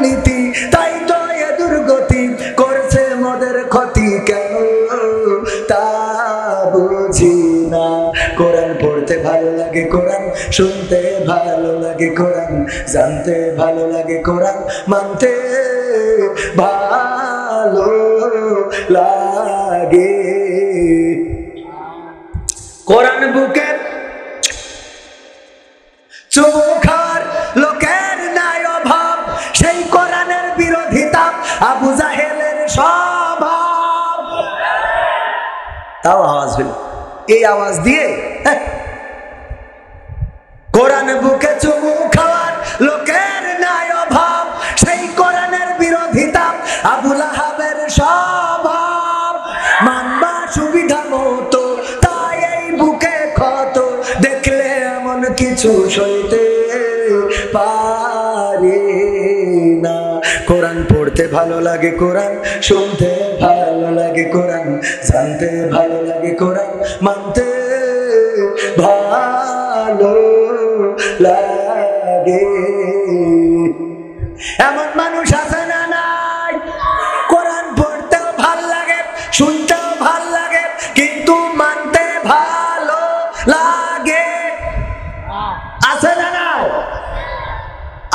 নীতি, তাই তো এ দুর্গতি করছে মোদের ক্ষতি কেন তা বুঝি না। কোরআন পড়তে ভালো লাগে, কোরআন শুনতে ভালো লাগে, কোরআন জানতে ভালো লাগে, কোরআন মানতে ভালো লাগে। কোরআন বুকের চুমু খাওয়ার লোকের নাই অভাব, সেই কোরআনের বিরোধিতা আবু জাহেলের স্বভাব। তাও আওয়াজ হইল, এই আওয়াজ দিয়ে কোরআন বুকে চুমু খাওয়ার লোকের নাই অভাব, সেই কোরআনের বিরোধিতা আবু লাহাবের স্বভাব। মানবা সুবিধা মতো তাই এই বুকে ক্ষত, দেখলে এমন কিছু সইতে পারি না। কোরআন পড়তে ভালো লাগে, কোরআন শুনতে ভালো লাগে, কোরআন জানতে ভালো লাগে, কোরআন মানতে ভালো লাগে। এমন মানুষ আছে না নাই? কোরআন পড়তেও ভাল লাগে, শুনতেও ভাল লাগে, কিন্তু মানতে ভালো লাগে, আছে না নাই?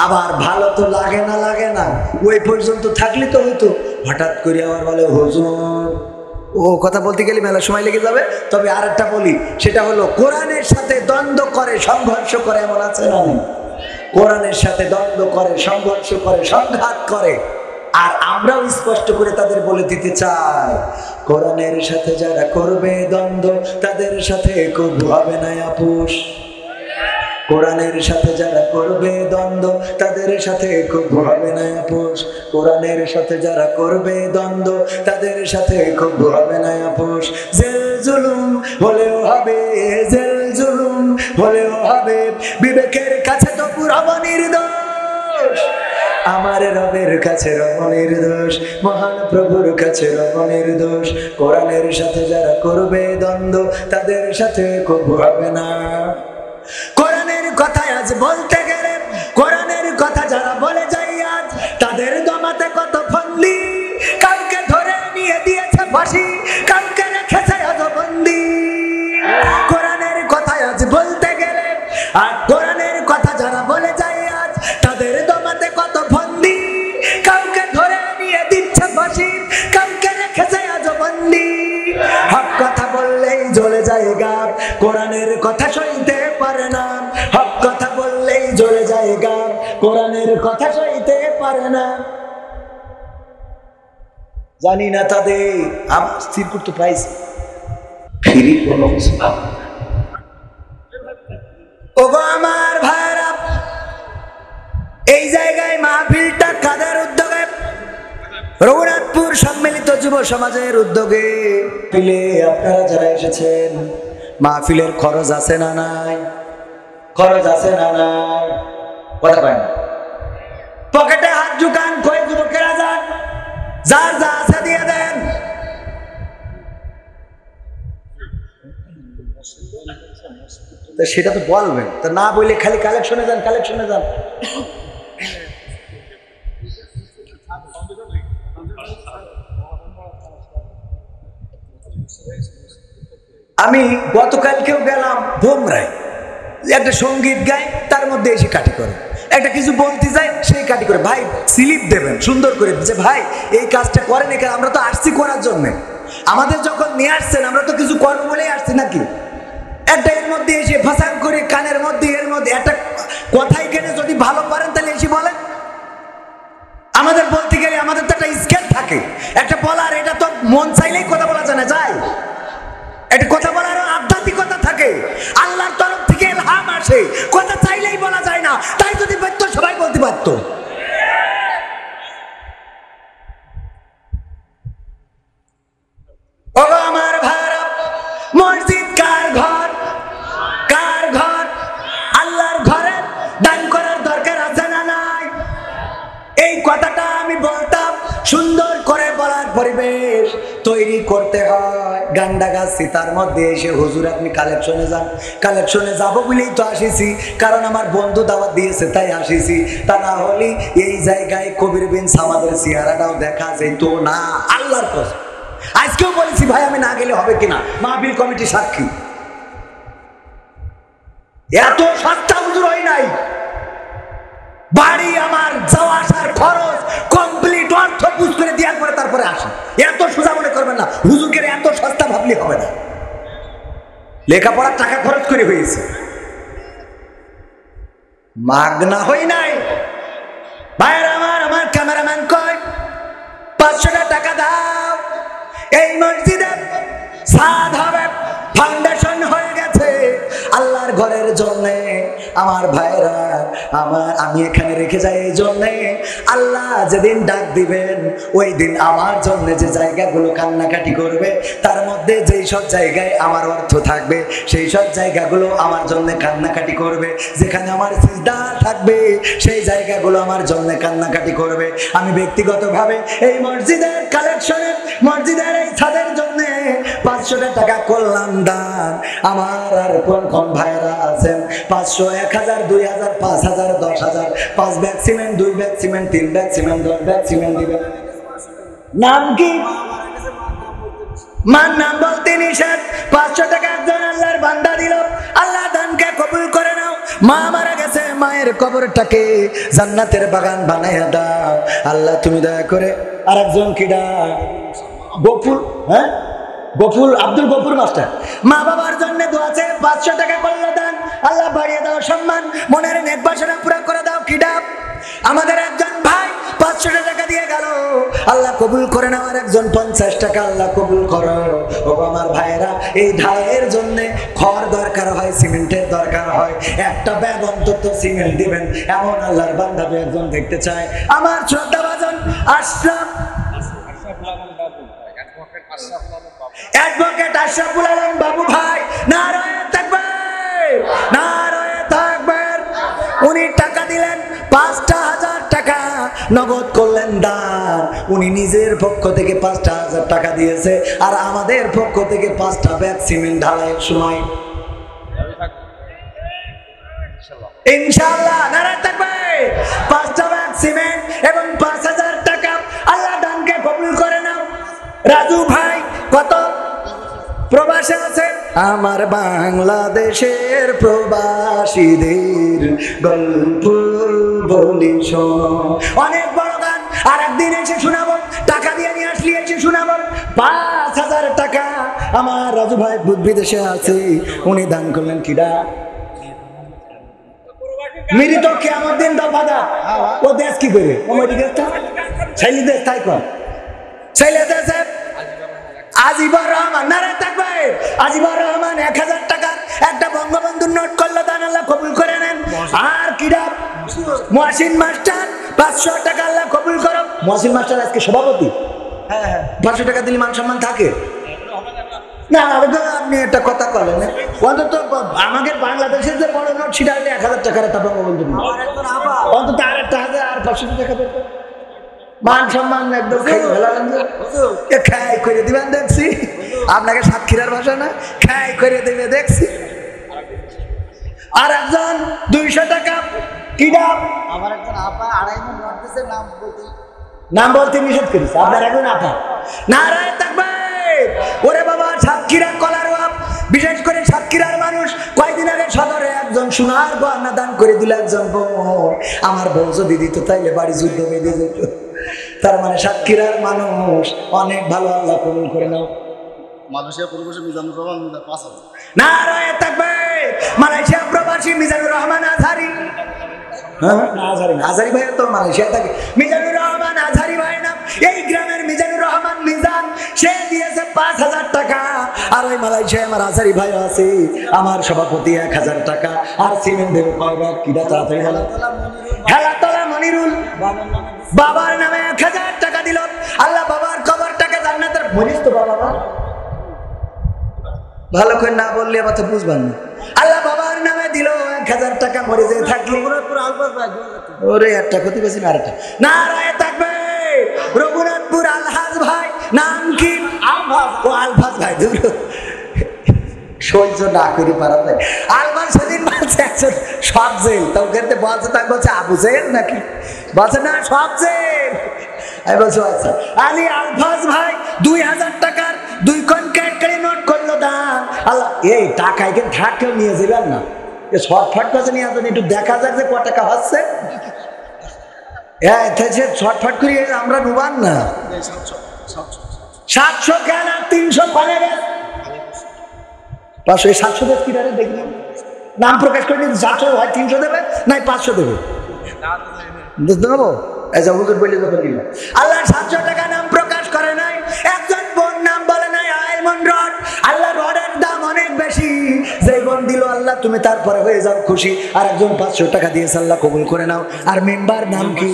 আবার ভালো তো লাগে না, লাগে না ওই পর্যন্ত থাকলে তো হইতো, হঠাৎ করে আবার বলে হুজুর, ও কথা বলতে গেলে মেলা সময় লেগে যাবে। তবে আর একটা বলি, সেটা হলো কোরআনের সাথে দ্বন্দ্ব করে, সংঘর্ষ করে, এমন আছে না? কোরআনের সাথে দ্বন্দ্ব করে, সংঘর্ষ করে, সংঘাত করে। আর আমরাও স্পষ্ট করে তাদের বলে দিতে চাই, কোরআনের সাথে যারা করবে দ্বন্দ্ব তাদের সাথে কবু হবে না আপোষ। কোরআনের সাথে যারা করবে দ্বন্দ্ব তাদের সাথে কবু হবে না আপোষ। কোরআনের সাথে যারা করবে দ্বন্দ্ব তাদের সাথে কবু হবে না আপোষ। জেল জুলুম হলেও হবে, জেল জুলুম হলেও হবে, বিবেকের কাছে তো পুরো নির্দোষ। আমার রবের কাছে রব নির্দোষ, মহান প্রভুর কাছে রব নির্দোষ। কোরআনের সাথে যারা করবে দ্বন্দ্ব তাদের সাথে কবু হবে না। কোরআনের কথা আজ বলতে গেলে, কোরআনের কথা যারা বলে যায় আজ, তাদের দমাতে কত ফন্দি। কাউকে ধরে নিয়ে দিয়েছে ফাঁসি, কাউকে রেখেছে আজ বন্দি। কোরআনের কথা আজ বলতে গেলে, আর কোরআনের কথা যারা বলে যায় আজ, তাদের দমাতে কত ফন্দি। কাউকে ধরে নিয়ে দিচ্ছে ফাঁসি, কাউকে রেখেছে আজ বন্দি। হক কথা বললেই জ্বলে যায় গাব, কোরআনের কথা সইতে পারে না। হক কথা বললেই জ্বলে যায় গাব, কোরআনের কথা সইতে পারে না। জানি না তাদের আমার স্থির করতে পাইছে ফিরি কোনো ওগো আমার ভাইরা, এই জায়গায় মাহফিলটা কাদের উদ্যোগে? রঘুনাথপুর সম্মিলিত যুব সমাজের উদ্যোগে। পিলে আপনারা যারা এসেছেন, মাহফিলের খরচ আছে না নাই? খরচ আছে না নাই? কথা পায় না, পকেটে হাত ঢুকান, কই যুবকেরা যান, যার যা আছে দিয়ে দেন। সেটা তো বলবেন, তা না বললে খালি কালেকশনে যান, কালেকশনে যান। আমি গতকালকেও গেলাম ভোমরায়, একটা সঙ্গীত গায়, তার মধ্যে এসে কাটি করে, একটা কিছু বলতে যায় সেই কাটি করে। ভাই স্লিপ দেবেন সুন্দর করে, যে ভাই এই কাজটা করেন, এখানে আমরা তো আসছি করার জন্য, আমাদের যখন নিয়ে আসছেন আমরা তো কিছু করবো বলেই আসছি নাকি? একটা এর মধ্যে এসে ফাঁসান করে কানের মধ্যে, এর মধ্যে একটা কথাই কেনে যদি ভালো পারেন তাহলে এসে বলেন। আমাদের বলতে গেলে আমাদের তো একটা স্কেল থাকে, একটা বলার, এটা তো মন চাইলেই কথা বলা যায় না, যায় একটা কথা বলার আধ্যাত্মিকতা থাকে, আল্লাহর তরফ থেকে ইলহাম আসে, কথা চাইলেই বলা যায় না। তাই যদি পারত সবাই বলতে পারতো। ওগো আমার ভাইরা, মসজিদ কার ঘর? কার ঘর? আল্লাহর ঘরে দান করার দরকার আছে না নাই? এই কথাটা আমি বলতাম, সুন্দর করে বলার পরিবেশ তৈরি করতে হয়। ক্যান্ডা গাছি, তার মধ্যে এসে হুজুর আপনি কালেকশনে যান। কালেকশনে যাবো বলেই তো আসিছি, কারণ আমার বন্ধু দাওয়াত দিয়েছে তাই আসিছি, তা না হলে এই জায়গায় কবির বিন সামাদের চেহারাটাও দেখা যেত না। আল্লাহর কসম আজকেও বলেছি ভাই আমি না গেলে হবে কিনা, মাহফিল কমিটি সাক্ষী। এত সস্তা হুজুর হয় নাই। বাড়ি আমার যাওয়া আসার খরচ কমপ্লিট অর্থ বুঝ করে দেওয়ার পরে তারপরে আসি। এত সোজা মনে করবেন না, হুজুরকে এত সস্তা ভাবলে হবে না। লেখাপড়ার টাকা খরচ করে হয়েছে, মাগনা হই নাই। ভাইয়ের আমার ক্যামেরাম্যান কয় 500 টাকা দাও, এই মসজিদে ছাদ হবে, ফাউন্ডেশন হয়ে গেছে আল্লাহর ঘরের জন্য। আমার ভাইরা আমি এখানে রেখে যাই এই জন্যে, আল্লাহ যেদিন ডাক দিবেন ওই দিন আমার জন্য যে জায়গাগুলো কান্নাকাটি করবে, তার মধ্যে যেই সব জায়গায় আমার অর্থ থাকবে সেই সব জায়গাগুলো আমার জন্য কান্নাকাটি করবে। যেখানে আমার সিজদা থাকবে সেই জায়গাগুলো আমার জন্য কান্নাকাটি করবে। আমি ব্যক্তিগতভাবে এই মসজিদের কালেকশনে, মসজিদের এই ছাদের জন্য 500 টাকা করলাম দান। আমার আর কোন ভাইরা আছেন 500, 1000, 2000, 5000, 10000, 5 bag cement, 2 bag cement, 3 bag cement, 10 bag cement দিবেন। নাম কি? মান নাম বলতে নিষেধ। 500 টাকা একজন আল্লাহর বান্দা দিল, আল্লাহ দানকে কবুল করে নাও। মা মারা গেছে, মায়ের কবরটাকে জান্নাতের বাগান বানাইয়া দাও আল্লাহ তুমি দয়া করে। আর একজন কিডা গফুর, হ্যাঁ গফুর, আব্দুল গফুর মাস্টার, মা বাবার জন্য দোয়াছে 500 টাকা করলো দান। আল্লাহ বাড়িয়ে দাও সম্মান, মনের নেক বাসনা পুরা করে দাও। কিডা আমাদের একজন ভাই 500 টাকা দিয়ে গেল, আল্লাহ কবুল করে নাও। আর একজন 50 টাকা, আল্লাহ কবুল করো। ও আমার ভাইরা, এই ঢালাইয়ের জন্য খড় দরকার হয়, সিমেন্টের দরকার হয়, একটা ব্যাগ অন্তত সিমেন্ট দিবেন এমন আল্লাহর বান্দা একজন দেখতে চায়। আমার শ্রদ্ধাভাজন আশরাফ অ্যাডভোকেট আশরাফুল আলম বাবু ভাই, নারায়ে তাকবীর, নারায়ে তাকবীর। উনি টাকা দিলেন 5000 টাকা, নগদ করলেন দান। উনি নিজের পক্ষ থেকে 5000 টাকা দিয়েছে, আর আমাদের পক্ষ থেকে 5টা ব্যাগ সিমেন্ট ঢালাইয়ের সময় ইনশাআল্লাহ। নারায়ে তাকবীর। 5টা ব্যাগ সিমেন্ট এবং 5000 টাকা, আল্লাহ দানকে কবুল করে নাও। রাজু ভাই কত প্রবাসে আছে? আমার বাংলাদেশের প্রবাসীদের গল্প বলি শোন। অনেক বড় গান, আর একদিন এসে শোনাবো। টাকা দিয়ে নিয়ে আসলি এসে শোনাবো। 5000 টাকা আমার রাজু ভাই বিদেশে আছে, উনি দান করলেন। কিডা মৃত কিয়ামত দিন দফাদা। ও দেশ কি করে? ও মেডিকেলটা ছেলে দেশ তাই কর, ছেলে দেশে আজিবর রহমান। নারায়ে তাকবীর। আজিবর রহমান 1000 টাকা একটা বঙ্গবন্ধুর নোট করলো দান, আল্লাহ কবুল করে নেন। আর কিডা মহসিন মাস্টার 500 টাকা, আল্লাহ কবুল করো। মহসিন মাস্টার আজকে সভাপতি। হ্যাঁ 500 টাকা দিলে মান সম্মান থাকে না? আপনি একটা কথা বলেন, অন্তত আমাদের বাংলাদেশের যে বড় নোট সেটা 1000 টাকার একটা বঙ্গবন্ধু, অন্তত আর একটা 1000 আর 500 টাকা দেবে। মান সম্মান একদম খাই করে দিবেন দেখছি। আপনাকে সাতক্ষীরার ভাষা না, খাই করে দেবে দেখছি। আর একজন 200 টাকা। কিডা? আমার একজন আপা 2.5 মণ রাখতেছে, নাম বলতে নিষেধ করেছে। আপনার একজন আপা। নারায়ে তাকবীর। ওরে বাবা, সাতক্ষীরা কলার বাপ, বিশেষ করে সাতক্ষীরার মানুষ। কয়েকদিন আগে সদরে একজন সোনার গয়না দান করে দিল একজন বউ। আমার বউ যদি দিত তাইলে বাড়ি যুদ্ধ বেঁধে যেত। তার মানে সাতক্ষীরার মানুষ অনেক ভালো, আল্লাহ কবুল করে নাও। মালয়েশিয়া প্রবাসী মিজানুর রহমান 5000। নারায়ে তাকবীর। মালয়েশিয়া প্রবাসী মিজানুর রহমান আজহারি। আজহারি ভাই তো মালয়েশিয়া থাকে। মিজানুর রহমান আজহারি ভাই না, এই গ্রামের মিজানুর রহমান মিজান, সে দিয়েছে 5000 টাকা। আর ওই মালয়েশিয়ায় আমার আজহারি ভাই আছে, আমার সভাপতি 1000 টাকা। আর সিমেন্ট দেবে কয় ব্যাগ? কিডা তাড়াতাড়ি বলো। হেলাতলা মনিরুল বাবার নামে 1000 টাকা দিল, আল্লাহ বাবার কবরটাকে জান্নাতের মরিস তো বাবা। ভালো করে না বললে আবার তো বুঝবেন না। আল্লাহ বাবার নামে দিল 1000 টাকা, মরে যে থাকলে ওরে একটা ক্ষতি করছি না। আরেকটা নারায়ে তাকবীর। রঘুনাথপুর আলহাজ ভাই, নাম কি? ও আলফাজ ভাই দূর সহ্য না করি পারা যায়। আলমান সেদিন বলছে একজন সব জেল, তো ওখানে বলছে, তাকে বলছে আবু জেল নাকি, বলছে না সব জেল। আমি বলছি আচ্ছা। আলী আলফাজ ভাই 2000 টাকার 2 কোন ক্যাডকারি নোট করলো দাম। আল্লাহ এই টাকা এখানে থাকেও নিয়ে যাবেন না, শর্টফট করে নিয়ে আসবেন, একটু দেখা যাক যে ক টাকা হচ্ছে। হ্যাঁ শর্টফট করে আমরা ডুবান না। 700 কেন 300 পানে গেছে 500, 700 দেবে কি রে দেখলাম, নাম প্রকাশ করে দিন। 700 হয় 300 দেবে নাই 500 দেবে, বুঝতে পারবো। হুজুর বলে যখন দিল আল্লাহ 700 টাকা নাম প্রকাশ করে নাই, একজন বোন নাম বলে নাই আইমন রড। আল্লাহ রডের দাম অনেক বেশি, যে বোন দিল আল্লাহ তুমি তারপরে হয়ে যাও খুশি। আর একজন 500 টাকা দিয়েছে, আল্লাহ কবুল করে নাও। আর মেম্বার নাম কি?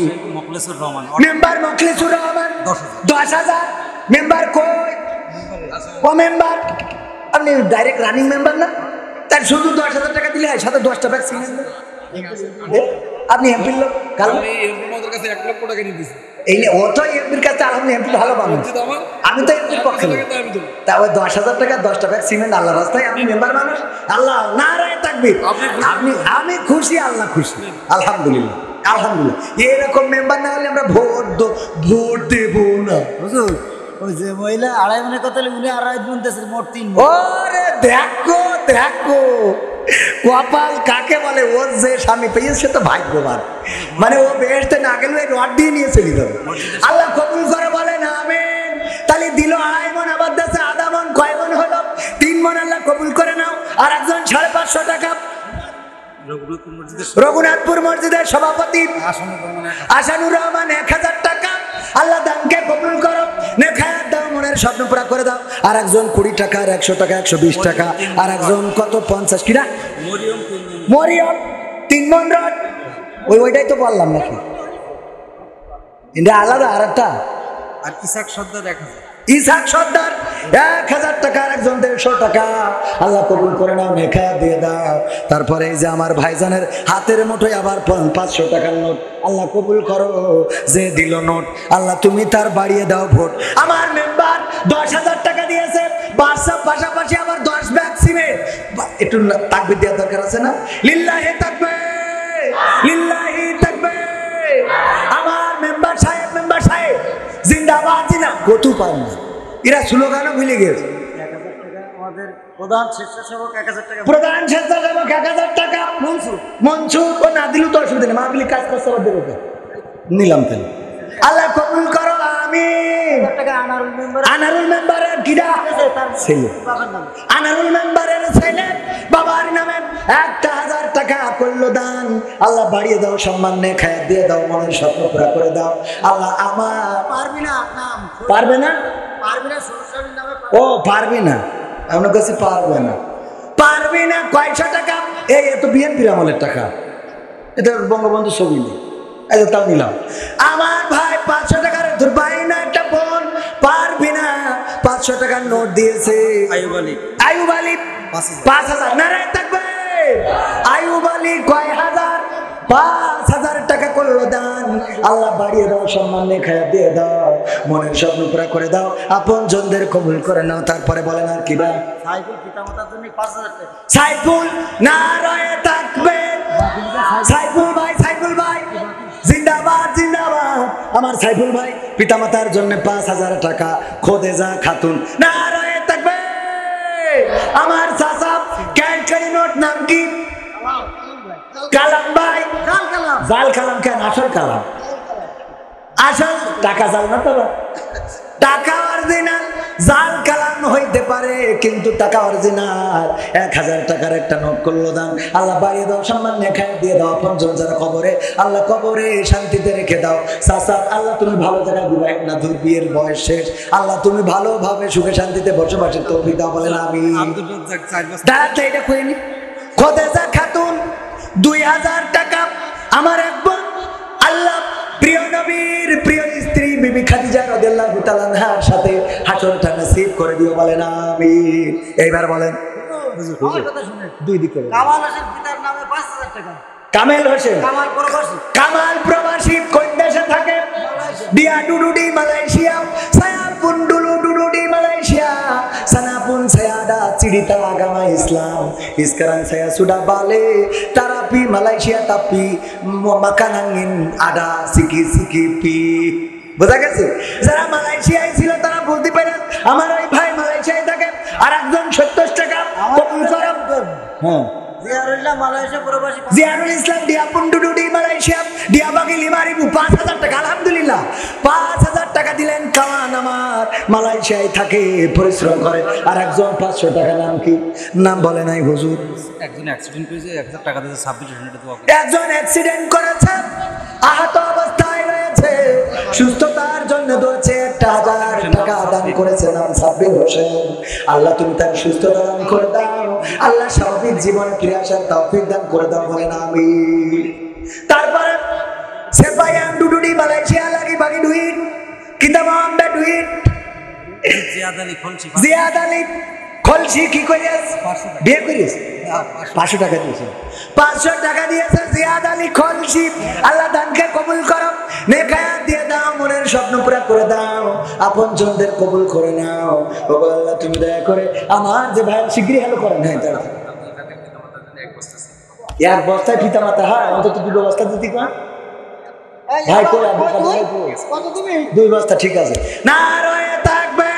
মেম্বার মখলিসুর রহমান 10,000। মেম্বার কই? ও মেম্বার আপনি ডাইরেক্ট রানিং মেম্বার না, তার শুধু 10,000 টাকা দিলে সাথে 10টা ভ্যাকসিন আপনি এমপির লোক। এই ও তো এমপির কাছে আলহামদুলিল্লাহ ভালো পাবেন, আমি তো এমপির পক্ষে। তা ওই 10,000 টাকা 10টা ভ্যাকসিন আল্লাহ রাস্তায় আপনি মেম্বার মানুষ। আল্লাহ নারায়ে তাকবীর, আমি খুশি, আল্লাহ খুশি, আলহামদুলিল্লাহ আলহামদুলিল্লাহ। এরকম মেম্বার না হলে আমরা ভোট দেব না। হুজুর ওই যে মহিলা 2.5 মনের কথা উনি 2.5 গুনতেছে, মোট 3। ওরে দেখো কপাল কাকে বলে, ওর যে স্বামী পেয়েছে তো ভাগ্যবান, মানে ও বেহেশতে না গেলে রড দিয়ে নিয়ে চলে যাবে। আল্লাহ কবুল করে বলেন আমিন। তাহলে দিল 2.5 মন, আবার দেশে 1/2 মন, কয় মন হলো? 3 মন। আল্লাহ কবুল করে নাও। আর একজন 550 টাকা রঘুনাথপুর মসজিদের সভাপতি আসানুর রহমান 1000 টাকা। আল্লাহ দানকে কবুল করো, নেখায়াত দাও, মনের স্বপ্ন পুরা করে দাও। আর একজন 20 টাকা, আর 100 টাকা, 120 টাকা। আর একজন কত 50 কিনা মরিয়ম 3 মন রড। ওইটাই তো বললাম নাকি, এটা আলাদা। আর একটা আর ইসাক সর্দার 1000 টাকা। আর একজন 150 টাকা। আল্লাহ কবুল করে নাও, নেখায়াত দিয়ে দাও। তারপরে এই যে আমার ভাইজানের হাতের মুঠোয় আবার 500 টাকার নোট। আল্লাহ কবুল করো, যে দিল নোট আল্লাহ তুমি তার বাড়িয়ে দাও ভোট। আমার মেম্বার 10,000 টাকা দিয়েছে, পাশাপাশি আবার 10 ভ্যাকসিনে। একটু তাকবীর দেওয়ার দরকার আছে না? লিল্লাহি তাকবীর, লিল্লাহি তাকবীর। আমার মেম্বার সাহেব জিন্দাবাদ জিনা কত পান না, এরা স্লোগানও ভুলে গেছে। 1000 টাকা আমাদের প্রধান স্বেচ্ছাসেবক 1000 টাকা, প্রধান স্বেচ্ছাসেবক 1000 টাকা। মনসুর ও না দিল তো অসুবিধা নেই, মাহফিলে কাজ করতে পারবে ওকে নিলাম তাহলে। আল্লাহ কবুল করো আমিন। আনারুল মেম্বারের কিরা ছেলে, আনারুল মেম্বারের ছেলে বাবার নামে 1000 টাকা করলো দান। আল্লাহ বাড়িয়ে দাও, সম্মান নিয়ে খায়াত দিয়ে দাও, মনের স্বপ্ন পুরা করে দাও। আল্লাহ আমার পারবে না ও পারবি না, আপনার কাছে পারবি না 500 টাকা। এই এত বিএনপির আমলের টাকা, এটা বঙ্গবন্ধু ছবি নেই, তাও নিলাম। আমার ভাই 500 টাকার তোর ভাই না একটা বোন পারবি না, 500 টাকার নোট দিয়েছে। আয়ুব আলী 5,000 নারায় থাকবে। আয়ুব আলী কয় হাজার? 5,000 টাকা করলো দান। আল্লাহ বাড়িয়ে দাও, সম্মান নিয়ে খায়া দিয়ে দাও, মনের স্বপ্ন পুরা করে দাও, আপন জনদের কবুল করে নাও। তারপরে বলেন আর কি ভাই? সাইফুল পিতামাতার জন্য 5,000 টাকা। সাইফুল নারায়ে থাকবে। সাইফুল ভাই জিন্দাবাদ জিন্দাবাদ। আমার সাইফুল ভাই পিতামাতার জন্য 5,000 টাকা। খোদেজা খাতুন নারায়ে থাকবে। আমার চাচা ক্যাডকারি নোট নাম কি? কালাম ভাই। জাল কালাম কেন? আসল কালাম। আসল টাকা জাল না তো, টাকা অরিজিনাল। জাল কালাম হইতে পারে কিন্তু টাকা অরিজিনাল। 1000 টাকার একটা নোট করলো দান। আল্লাহ বাড়িয়ে দাও, সম্মান নেখায় দিয়ে দাও, আপনজন যারা কবরে আল্লাহ কবরে শান্তিতে রেখে দাও। চাচা আল্লাহ তুমি ভালো জায়গায় দিবাই না, তোর বিয়ের বয়স শেষ। আল্লাহ তুমি ভালোভাবে সুখে শান্তিতে বসবাসের তৌফিক দাও, বলেন আমিন। দাঁড়াতে এটা কই নি। খোদেজা খাতুন 2000 টাকা। আমার এক বোন আল্লাহ প্রিয় নবীর প্রিয় স্ত্রী বিবি খাদিজা রাদিয়াল্লাহু তাআলা আনহার সাথে হাসরটা নসিব করে দিও, বলেন আমিন। এইবার বলেন দুই দিকে। কামাল হোসেন পিতার নামে 5,000 টাকা। কামাল প্রবাসী কোন দেশে থাকে? ডিয়া ডুডুডি মালয়েশিয়া। সায়াপুন ডুলু ডুডুডি Malaysia. sirita agama Islam sekarang saya sudah balik terapi Malaysia tapi makanangin ada siki-sikipi বোঝা গেছে যারা মালয়েশিয়ায় ছিল তারা বলতে পারেন আমার ওই ভাই মালয়েশিয়ায় থাকে আর একজন 70 টাকা কবুল করেন হ্যাঁ জিয়ারুল ইসলাম দিয়া পুন্ডুডুডি মালয়েশিয়া দিয়া বাগি লিমারিবু 5000 টাকা আলহামদুলিল্লাহ 5000 টাকা দিলেন কাওয়ান আমার মালয়েশিয়ায় থাকে পরিশ্রম করে আর একজন 500 টাকা নাম কি নাম বলে নাই হুজুর একজন অ্যাক্সিডেন্ট করেছে 1000 টাকা দিয়ে সাবমিট একজন অ্যাক্সিডেন্ট করেছে আহত অবস্থায় রয়েছে সুস্থতার জন্য দোয়াছে 1000 টাকা দান করেছেন নাম সাব্বির হোসেন আল্লাহ তুমি তার সুস্থতা দান করে দাও আল্লাহ স্বাভাবিক জীবনে ফিরে আসার তৌফিক দান করে দাও বলেন আমিন তারপরে সেপায়ান ডুডুডি মালয়েশিয়া লাগি বাকি ডুইট কিতাব আমবে ডুইট জিয়াদ আলী খলসি কি করিস বিয়ে করিস 500 টাকা দিয়েছে 500 টাকা দিয়েছে জিয়াদ আলী খলসি আল্লাহ দানকে কবুল করো নেকায়াত দিয়ে দাও মনের স্বপ্ন পুরা করে দাও আপনজনদের কবুল করে নাও ও আল্লাহ তুমি দয়া করে আমার যে ভাই শিগগিরই হেলো করেন হ্যাঁ তারা এক বস্তায় পিতা মাতা হয় অন্তত 2 বস্তা দিতে কর ভাই কই কত তুমি 2 বস্তা ঠিক আছে না রয়ে থাকবে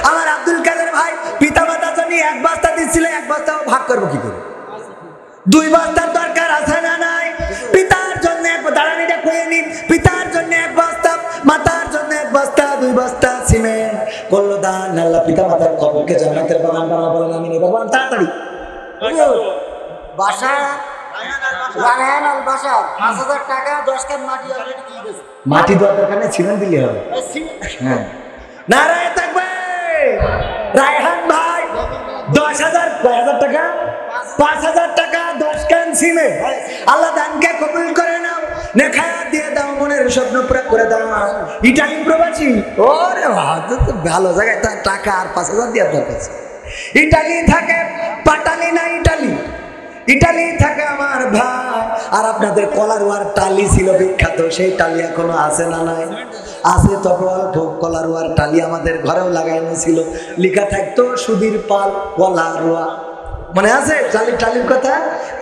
আমার আব্দুল কাদের ভাই পিতা মাতার জন্য 1 বস্তা দিছিল 1 বস্তা ভাগ করব কি করে 2 বস্তার দরকার আছে না নাই পিতার জন্য দাঁড়ানিটা কইয়ে নি পিতার জন্য 1 বস্তা মাতার জন্য 1 বস্তা 2 বস্তা সিমেন্ট করলো দান আল্লাহ পিতা মাতার কবরকে জান্নাতের বাগান বানাবো বলেন আমিন এবার বলেন তাড়াতাড়ি বাসা রায়হান আল বাসা 5000 টাকা 10 কান মাটি অলরেডি দিয়ে দিয়েছে মাটি দেওয়ার দরকার নেই সিমেন্ট দিলে হবে হ্যাঁ নারায়ে তাকবীর রায়হান ভাই 10000 টাকা 5000 টাকা 10 কান সিমেন্ট আল্লাহ দানকে কবুল করে নাও নেখায়াত দিয়ে দাও মনের স্বপ্ন পুরো করে দাও ইটালি প্রবাসী ওরে ভালো জায়গায় তার টাকা আর 5000 দিয়ে দরকার ইটালি থাকে পাটালি না ইটালি থাকে আমার ভাই আর আপনাদের কলারওয়ার টালি ছিল বিখ্যাত সেই টালি এখনো আছে না নাই আছে তবে অল্প কলারওয়ার টালি আমাদের ঘরেও লাগানো ছিল লেখা থাকতো সুধীর পাল কলারওয়া মনে আছে টালির কথা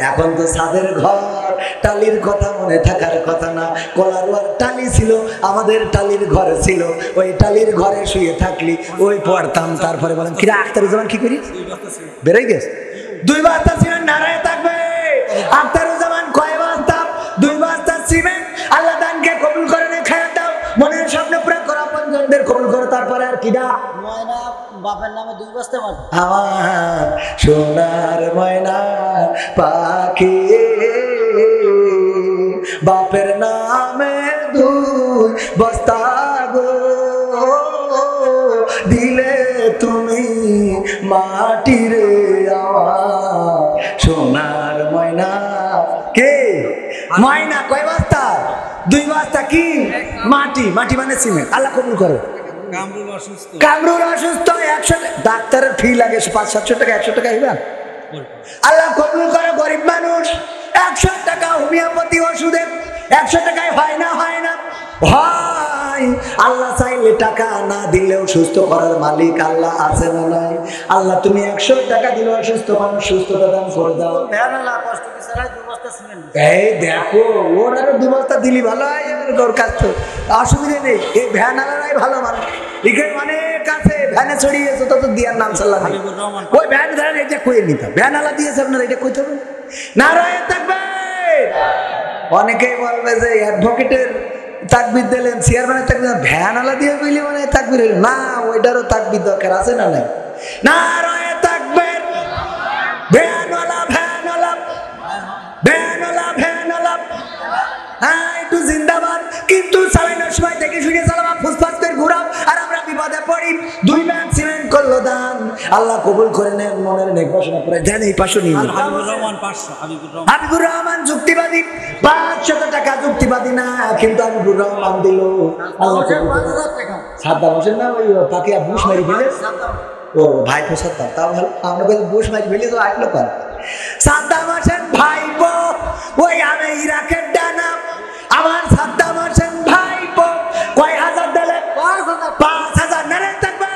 এখন তো ছাদের ঘর টালির কথা মনে থাকার কথা না কলারওয়ার টালি ছিল আমাদের টালির ঘরে ছিল ওই টালির ঘরে শুয়ে থাকলি ওই পড়তাম তারপরে বলেন কিরা আখতারুজ্জামান কি করি বেরোই গেছে 2 বস্তা সিমেন্ট নারায়ে থাকবে আখতারুজ্জামান কয় বস্তা 2 বস্তা সিমেন্ট আল্লাহ দানকে কবুল করে নে খায়া দাও মনের স্বপ্ন পুরো করো আপনজনদের কবুল করো তারপরে আর কিডা ময়না বাপের নামে 2 বস্তা মার আমার সোনার ময়না পাখি বাপের নামে 2 বস্তা গো দিলে তুমি মাটির আমার সোনার ময়না কে ময়না কয় বস্তা 2 বস্তা কি মাটি মানে সিমেন্ট আল্লাহ কবুল করো কামরুল অসুস্থ 100 ডাক্তারের ফি লাগে 500-700 টাকা 100 টাকা হইবা আল্লাহ কবুল করো গরিব মানুষ 100 টাকা হোমিওপ্যাথি ওষুধে 100 টাকায় হয় না ভাই আল্লাহ চাইলে টাকা না দিলেও সুস্থ করার মালিক আল্লাহ আছে না নাই আল্লাহ তুমি 100 টাকা দিলে অসুস্থ মানুষ সুস্থতা দান করে দাও কষ্ট কি ছাড়াই 2 বস্তা সিমেন্ট এই দেখো ওর আরো 2 বস্তা দিলি ভালো হয় দরকার তো অসুবিধা নেই এই ভ্যানালারাই ভালো মানুষ এখানে অনেক আছে ভ্যানে ছড়িয়েছে তো দিয়ার নাম সাল্লাহ ওই ভ্যান ধরেন এটা কইয়ে নিতাম ভ্যানালা দিয়েছে আপনারা এটা কইতে হবে নারায়ে তাকবীর অনেকেই বলবে যে অ্যাডভোকেটের তাকবীর দিলেন চেয়ারম্যানের তাকবীর ভ্যানালা দিয়ে কইলি মানে তাকবীর না ওইটারও তাকবীর দরকার আছে না নাই নারায়ে তাকবীর ভ্যানালা হ্যাঁ একটু জিন্দাবাদ কিন্তু চালানোর সময় দেখে শুনে চালাবা ফুসফাস করে ঘুরাও আর আমরা বিপদে পড়ি 2 ব্যাগ সিমেন্ট করলো দান আল্লাহ কবুল করে নেন মনের নেক বাসনা করে দেন এই 500 নিয়ে হাবিবুর রহমান যুক্তিবাদী 500 টাকা যুক্তিবাদী না কিন্তু হাবিবুর রহমান দিল আল্লাহ কবুল করে সাদ্দাম হোসেন না ওই পাকিয়া বুশ মারি ফেলে ও ভাই তো সাদ্দাম তাও ভালো আমরা বলি বুশ মারি ফেলে তো আসলো কার সাদ্দাম হোসেন ভাইপো ওই আমি ইরাকের ডানা আমার সাদ্দাম হোসেন ভাইপো কয় হাজার দিলে 5000 নারে থাকবে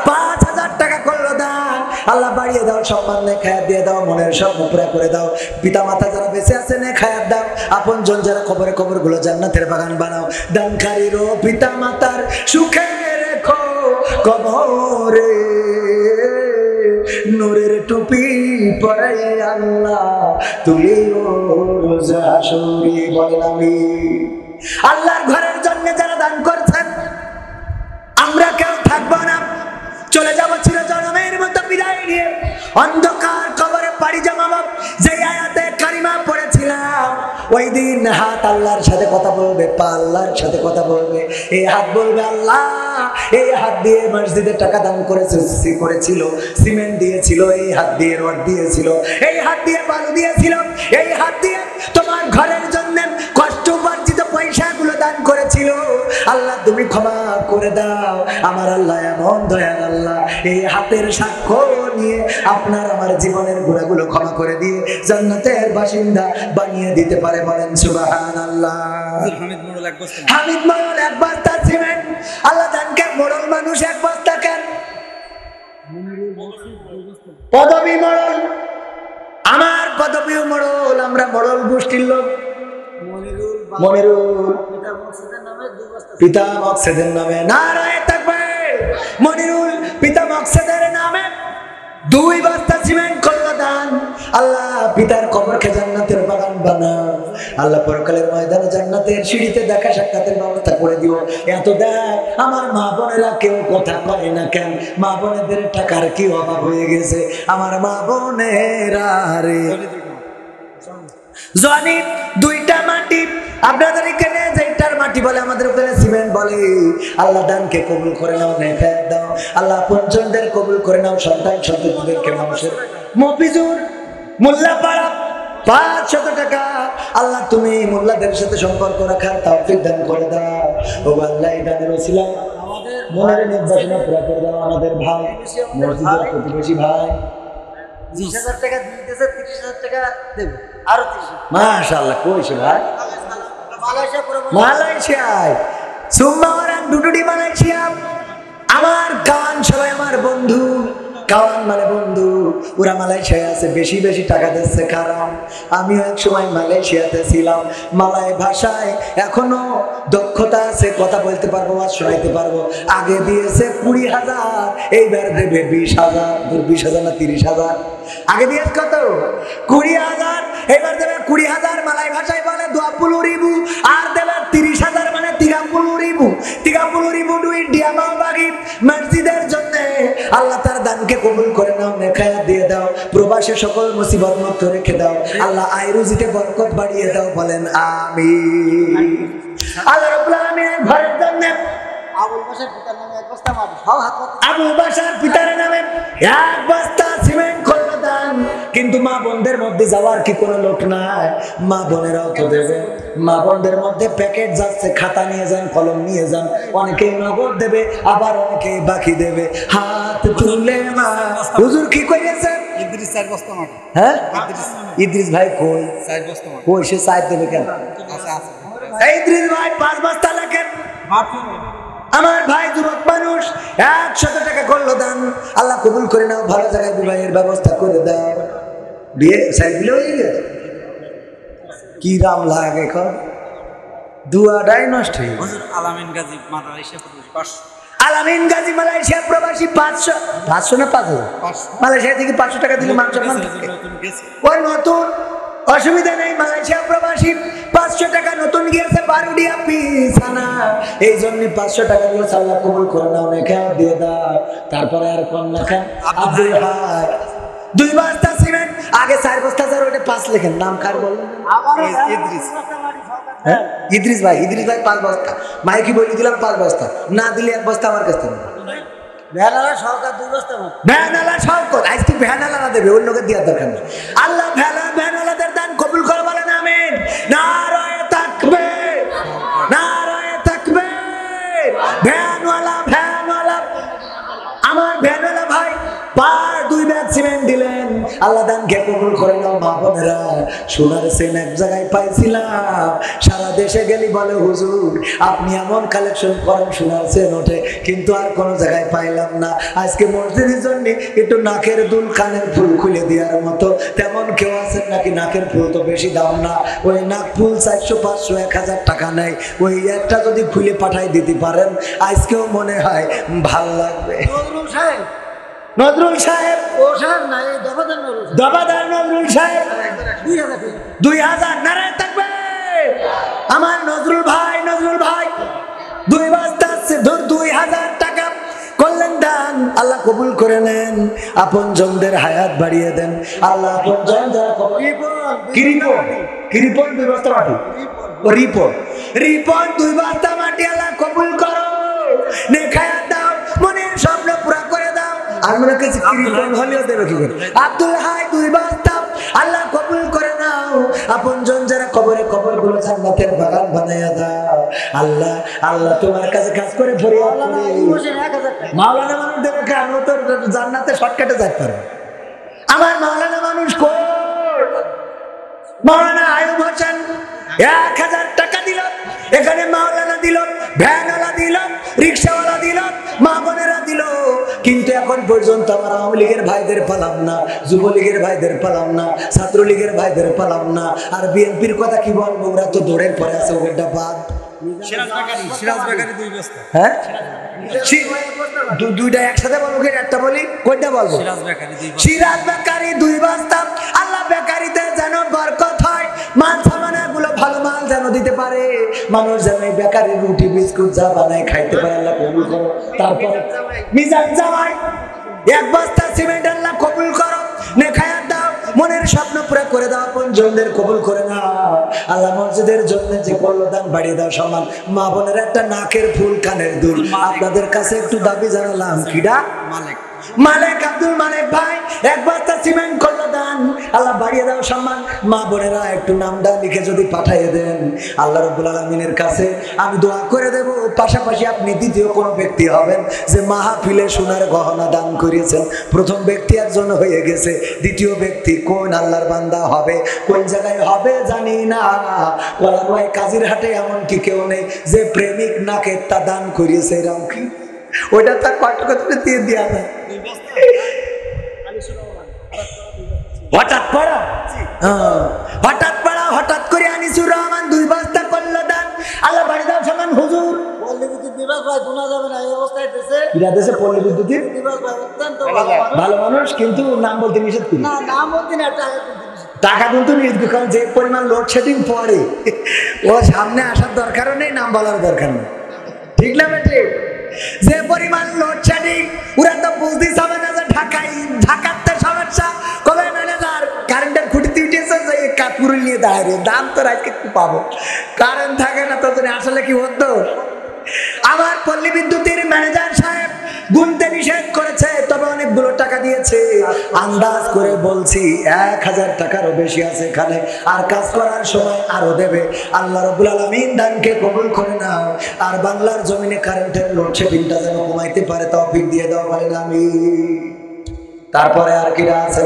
5000 টাকা করলো দান আল্লাহ দাও, সম্মান নেক হায়াত দিয়ে দাও, মনের স্বপ্ন পুরা করে দাও। পিতা মাতা যারা বেঁচে আছে নেক হায়াত দাও, আপন জন যারা কবরে কবরগুলো জান্নাতের বাগান বানাও। দানকারীরও পিতা মাতার সুখে রেখো কবরে, নূরের টুপি পরে আল্লাহ তুলিও রোজ হাসরে। বলেন আমিন। আল্লাহর ঘরের জন্য যারা দান করছেন, আমরা কেউ থাকবো না, চলে যাব চিরজনমের মতো বিদায় নিয়ে, অন্ধকার কবরে পাড়ি জমাবো। যে আয়াতে কারিমা পড়েছিলাম, ওই দিন হাত আল্লাহর সাথে কথা বলবে, পা আল্লাহর সাথে কথা বলবে। এই হাত বলবে আল্লাহ, এই হাত দিয়ে মসজিদে টাকা দান করেছিল, সিমেন্ট দিয়েছিল, এই হাত দিয়ে রড দিয়েছিল, এই হাত দিয়ে বালু দিয়েছিল, এই হাত দিয়ে তোমার ঘরের জন্য কষ্ট উপার্জিত পয়সাগুলো দান করেছিল। আল্লাহ তুমি ক্ষমা করে দাও। আমার আল্লাহ এমন দয়াল আল্লাহ, এই হাতের সাক্ষ্য নিয়ে আপনার আমার জীবনের গুনাহগুলো ক্ষমা করে দিয়ে জান্নাতের বাসিন্দা বানিয়ে দিতে পারে। বলেন সুবহানাল্লাহ। হামিদ মোড়ল এক বস্তা সিমেন্ট, আল্লাহ দানকে মোড়ল মানুষ এক বস্তা কেন? পদবী মোড়ল, আমার পদবীও মোড়ল, আমরা মোড়ল গোষ্ঠীর লোক। মনিরুল পিতা মকসেদের নামে নারায়ে তাকবীর। মনিরুল পিতা মকসেদের নামে 2 বস্তা সিমেন্ট করলো দান। আল্লাহ পিতার কবরকে জান্নাতের বাগান বানাও। আল্লাহ পরকালের ময়দানে জান্নাতের সিঁড়িতে দেখা সাক্ষাতের ব্যবস্থা করে দিও। এত দেখ আমার মা বোনেরা কেউ কথা কয় না কেন? মা বোনেদের টাকার কি অভাব হয়ে গেছে? আমার মা বোনেরা রে জনি 2টা মাটি, আপনাদের এখানে যেটার মাটি বলে আমাদের ওখানে সিমেন্ট বলে। আল্লাহ দানকে কবুল করে নাও, নেক হায়াত দাও। আল্লাহ পঞ্চমদের কবুল করে নাও, সন্তান সন্ততিদেরকে মানুষের। মফিজুর মোল্লাপাড়া 500 টাকা। আল্লাহ তুমি মোল্লাদের সাথে সম্পর্ক রাখার তৌফিক দান করে দাও। ও আল্লাহ এই দানের ওসিলায় মনের নির্বাচনা পুরা করে দাও। আমাদের ভাই মসজিদের প্রতিবেশী ভাই 20,000 টাকা দিতেছে, 30,000 টাকা দেবে, আরো 30। মাশাআল্লাহ। কইছে ভাই? মালয়েশিয়ায়। সুম্মা ওরান ডুডুডি মালয়েশিয়া। আমার কাওয়ান সবাই আমার বন্ধু, কাওয়ান মানে বন্ধু। ওরা মালয়েশিয়ায় আছে, বেশি বেশি টাকা দিচ্ছে। কারণ আমিও এক সময় মালয়েশিয়াতে ছিলাম। মালয় ভাষায় এখনো দক্ষতা আছে, কথা বলতে পারবো, আর শোনাইতে পারবো। আগে দিয়েছে 20,000, এইবার দেবে 20,000। 20,000 না 30,000? আগে দিয়েছে কত? 20,000, এইবার দেবে 20,000। মালয় ভাষায় বলে 20,000 আর দেবে 30,000 মানে 30,000। 30,000 দুই ডিয়ামাও বাগি মসজিদের জন্য। আল্লাহ তার দানকে কবুল করে নাও, নেক হায়াত দিয়ে দাও। প্রবাসে সকল মুসিবত মুক্ত রেখে দাও। আল্লাহ আয় রুজিতে বরকত বাড়িয়ে দাও। বলেন আমিন। আল্লাহ রাব্বুল আলামিনের ঘরের জন্য আবুল বাশার পিতার নামে 1 বস্তা মাটি, সব হাত মত আবু বাশার পিতার নামে 1 বস্তা সিমেন্ট করলো দান। কিন্তু মা বোনদের মধ্যে যাওয়ার কি কোনো লোক নাই? মা বোনেরাও তো দেবে। মা বোনদের মধ্যে প্যাকেট যাচ্ছে, খাতা নিয়ে যান, কলম নিয়ে যান। অনেকেই নগদ দেবে, আবার অনেকেই বাকি দেবে। হাত তুলে মা হুজুর কি কইছে? ইদ্রিস 4 বস্তা মাটি। হ্যাঁ ইদ্রিস ভাই কই? 4 বস্তা মাটি। কই সে সাইড দেবে কেন? আচ্ছা আচ্ছা। এই ইদ্রিস ভাই 5 বস্তা লেখেন। আমার ভাই যুবক মানুষ 100 টাকা করলো দান। আল্লাহ কবুল করে নাও, ভালো জায়গায় বিবাহের ব্যবস্থা করে দাও। বিয়ে সাইড দিলে হয়ে গেছে। কি রাম লাগে এখন, দুয়াটাই নষ্ট হয়ে গেছে। হুজুর আলামিন গাজী মালয়েশিয়া প্রবাসী 500। আলামিন গাজী মালয়েশিয়া প্রবাসী 500 না 5,000? মালয়েশিয়া থেকে 500 টাকা দিলে মান সম্মান থাকে। ওই নতুন, অসুবিধা নেই। মালয়েশিয়া প্রবাসী 500 টাকা নতুন গিয়েছে, বারুডিয়া পিছানা। এই জন্য 500 টাকা দিয়ে আল্লাহ কবুল করে নাও, নেক হায়াত দিয়ে দাও। তারপরে আর কোন লেখেন? আব্দুল হাই 2 বস্তা সিমেন্ট। আগে 4 বস্তা, যার ওটা 5 লেখেন। নাম কার বললেন? ইদ্রিস। হ্যাঁ ইদ্রিস ভাই। ইদ্রিস ভাই 5 বস্তা। মাইকি বলে দিলাম 5 বস্তা, না দিলে 1 বস্তা আমার কাছ থেকে। ভ্যানালা সরকার 2 বস্তা মাটি। ভ্যানালা সরকার আজকে ভ্যানালা দেবে, অন্যকে দেওয়ার দরকার নেই। আল্লাহ ভ্যানালাদের দান কবুল করে। বলেন আমিন। নারায়ে তাকবীর, নারায়ে তাকবীর। ভ্যানওয়ালা আমার ভ্যানওয়ালা ভাই 2 ব্যাগ সিমেন্ট দিলেন। আল্লাহ দানকে কবুল করে নাও। মা বোনেরা, সোনার চেন এক জায়গায় পাইছিলাম, সারা দেশে গেলি বলে হুজুর আপনি এমন কালেকশন করেন সোনার চেন ওঠে, কিন্তু আর কোনো জায়গায় পাইলাম না। আজকে মসজিদের জন্য একটু নাকের দুল কানের ফুল খুলে দেওয়ার মতো তেমন কেউ আছেন নাকি? নাকের ফুল তো বেশি দাম না, ওই নাক ফুল 400, 500, 1000 টাকা নেয়। ওই একটা যদি খুলে পাঠাই দিতে পারেন আজকেও মনে হয় ভাল লাগবে। নজরুল সাহেব, নজরুল সাহেব, ও সাহেব না, এই দফাদার নজরুল সাহেব, দফাদার নজরুল সাহেব 2000 টাকা। 2000 নারায় থাকবে। আমার নজরুল ভাই, নজরুল ভাই 2 বস্তা 2000 টাকা করলেন দান, আল্লাহ কবুল করে নেন। আপন জনদের হায়াত বাড়িয়ে দেন আল্লাহ। আপন জন যারা কিরিপন 2 বস্তা মাটি, ও রিপন 2 বস্তা মাটি আল্লাহ কবুল করো, নেখায়াত দাও, মনের স্বপ্ন পুরা করে দাও। আর মনে কাছে কিরিপন হলেও দেবে কি করে? আব্দুল হাই 2 বস্তা আল্লাহ কবুল করে নাও। আপন জন যারা কবরে, কবরগুলো জান্নাতের বাগান বানায়া দাও আল্লাহ। আল্লাহ তোমার কাছে কাজ করে ফরিয়াদ করি। 1000 টাকা। মাওলানা মানুষ দেবে কেন? তো জান্নাতে শর্টকাটে যাইতে পারবে। আমার মাওলানা মানুষ কই? মাওলানা আয়ুব হোসেন 1000 টাকা দিল, এখানে মাওলানা দিল, ভ্যানওয়ালা দিল, রিক্সাওয়ালা দিল, মা বোনেরা দিল, কিন্তু এখন পর্যন্ত আমার আওয়ামী লীগের ভাইদের পেলাম না, যুবলীগের ভাইদের পেলাম না, ছাত্রলীগের ভাইদের পেলাম না। আর বিএনপির কথা কি বলবো? ওরা তো দৌড়ের পরে আছে, ওটা বাদ। সিরাজ বেকারি 2 বস্তা। হ্যাঁ, দুইটা একসাথে বলবো, একটা বলি, কোনটা বলবো? সিরাজ বেকারি 2 বস্তা। সিরাজ বেকারি 2 বস্তা আল্লাহ বেকারিতে যেন বরকত হয়, মাল সামানা গুলো ভালো মাল যেন দিতে পারে, মানুষ যেন এই বেকারির রুটি বিস্কুট যা বানায় খাইতে পারে, আল্লাহ কবুল করো। তারপর মিজান জামাই 1 বস্তা সিমেন্ট আল্লাহ কবুল করো, নেখায়াত দাও, মনের স্বপ্ন পুরো করে দাও, আপন জনদের কবুল করে নাও আল্লাহ। মসজিদের জন্য যে কল্যাণ বাড়িয়ে দাও সম্মান। মা বোনের একটা নাকের ফুল কানের দুল আপনাদের কাছে একটু দাবি জানালাম। কিডা? মালিক মালিক, আব্দুল মালিক ভাই 1 বস্তা সিমেন্ট করলো দান, আল্লাহ বাড়িয়ে দাও সম্মান। মা বোনেরা একটু নামটা লিখে যদি পাঠিয়ে দেন আল্লাহ রাব্বুল আলামিনের কাছে আমি দোয়া করে দেব। পাশাপাশি আপনি দ্বিতীয় কোনো ব্যক্তি হবেন যে মাহফিলে সোনার গহনা দান করিয়েছেন। প্রথম ব্যক্তি একজন হয়ে গেছে, দ্বিতীয় ব্যক্তি কোন আল্লাহর বান্দা হবে, কোন জায়গায় হবে জানি না। কলারওয়াই কাজির হাটে এমন কি কেউ নেই যে প্রেমিক নাকে তা দান করিয়েছে, এরকম কি? ওইটা তার কত কত দিয়ে দেওয়া যায়। হঠাৎ পড়া হঠাৎ করে আনিসুর রহমান 2 বস্তা করলো দান, আল্লাহ বাড়ি দাও সমান। হুজুর পল্লী বিদ্যুৎ বিভাগ ভাই শোনা যাবে না, এই অবস্থায় দেশে বিরা দেশে পল্লী বিদ্যুতের বিভাগ ভাই অত্যন্ত ভালো মানুষ। ভালো মানুষ, কিন্তু নাম বলতে নিষেধ করি। না, নাম বলতে না, টাকা কিন্তু বেশি। টাকা কিন্তু নিষেধ, কারণ যে পরিমাণ লোডশেডিং পড়ে ও সামনে আসার দরকারও নেই, নাম বলার দরকার নেই, ঠিক না বেটে? যে পরিমাণ লোডশেডিং ওরা তো বুঝতেই হবে না যে ঢাকাতে সমস্যা কবে ম্যানেজার কারেন্টের খুঁটিতে উঠেছে যে কাকুরি নিয়ে দাঁড়িয়ে দাম তো আজকে একটু পাবো, কারেন্ট থাকে না তো আসলে কি হতো? আমার পল্লী বিদ্যুতের ম্যানেজার সাহেব গুনতে নিষেধ করেছে, তবে অনেকগুলো টাকা দিয়েছে। আন্দাজ করে বলছি 1000 টাকারও বেশি আছে এখানে, আর কাজ করার সময় আরো দেবে। আল্লাহ রাব্বুল আলামিন দানকে কবুল করে নাও, আর বাংলার জমিনে কারেন্টের লোডশেডিংটা যেন কমাইতে পারে তৌফিক দিয়ে দাও, বলেন আমিন। তারপরে আর কি আছে?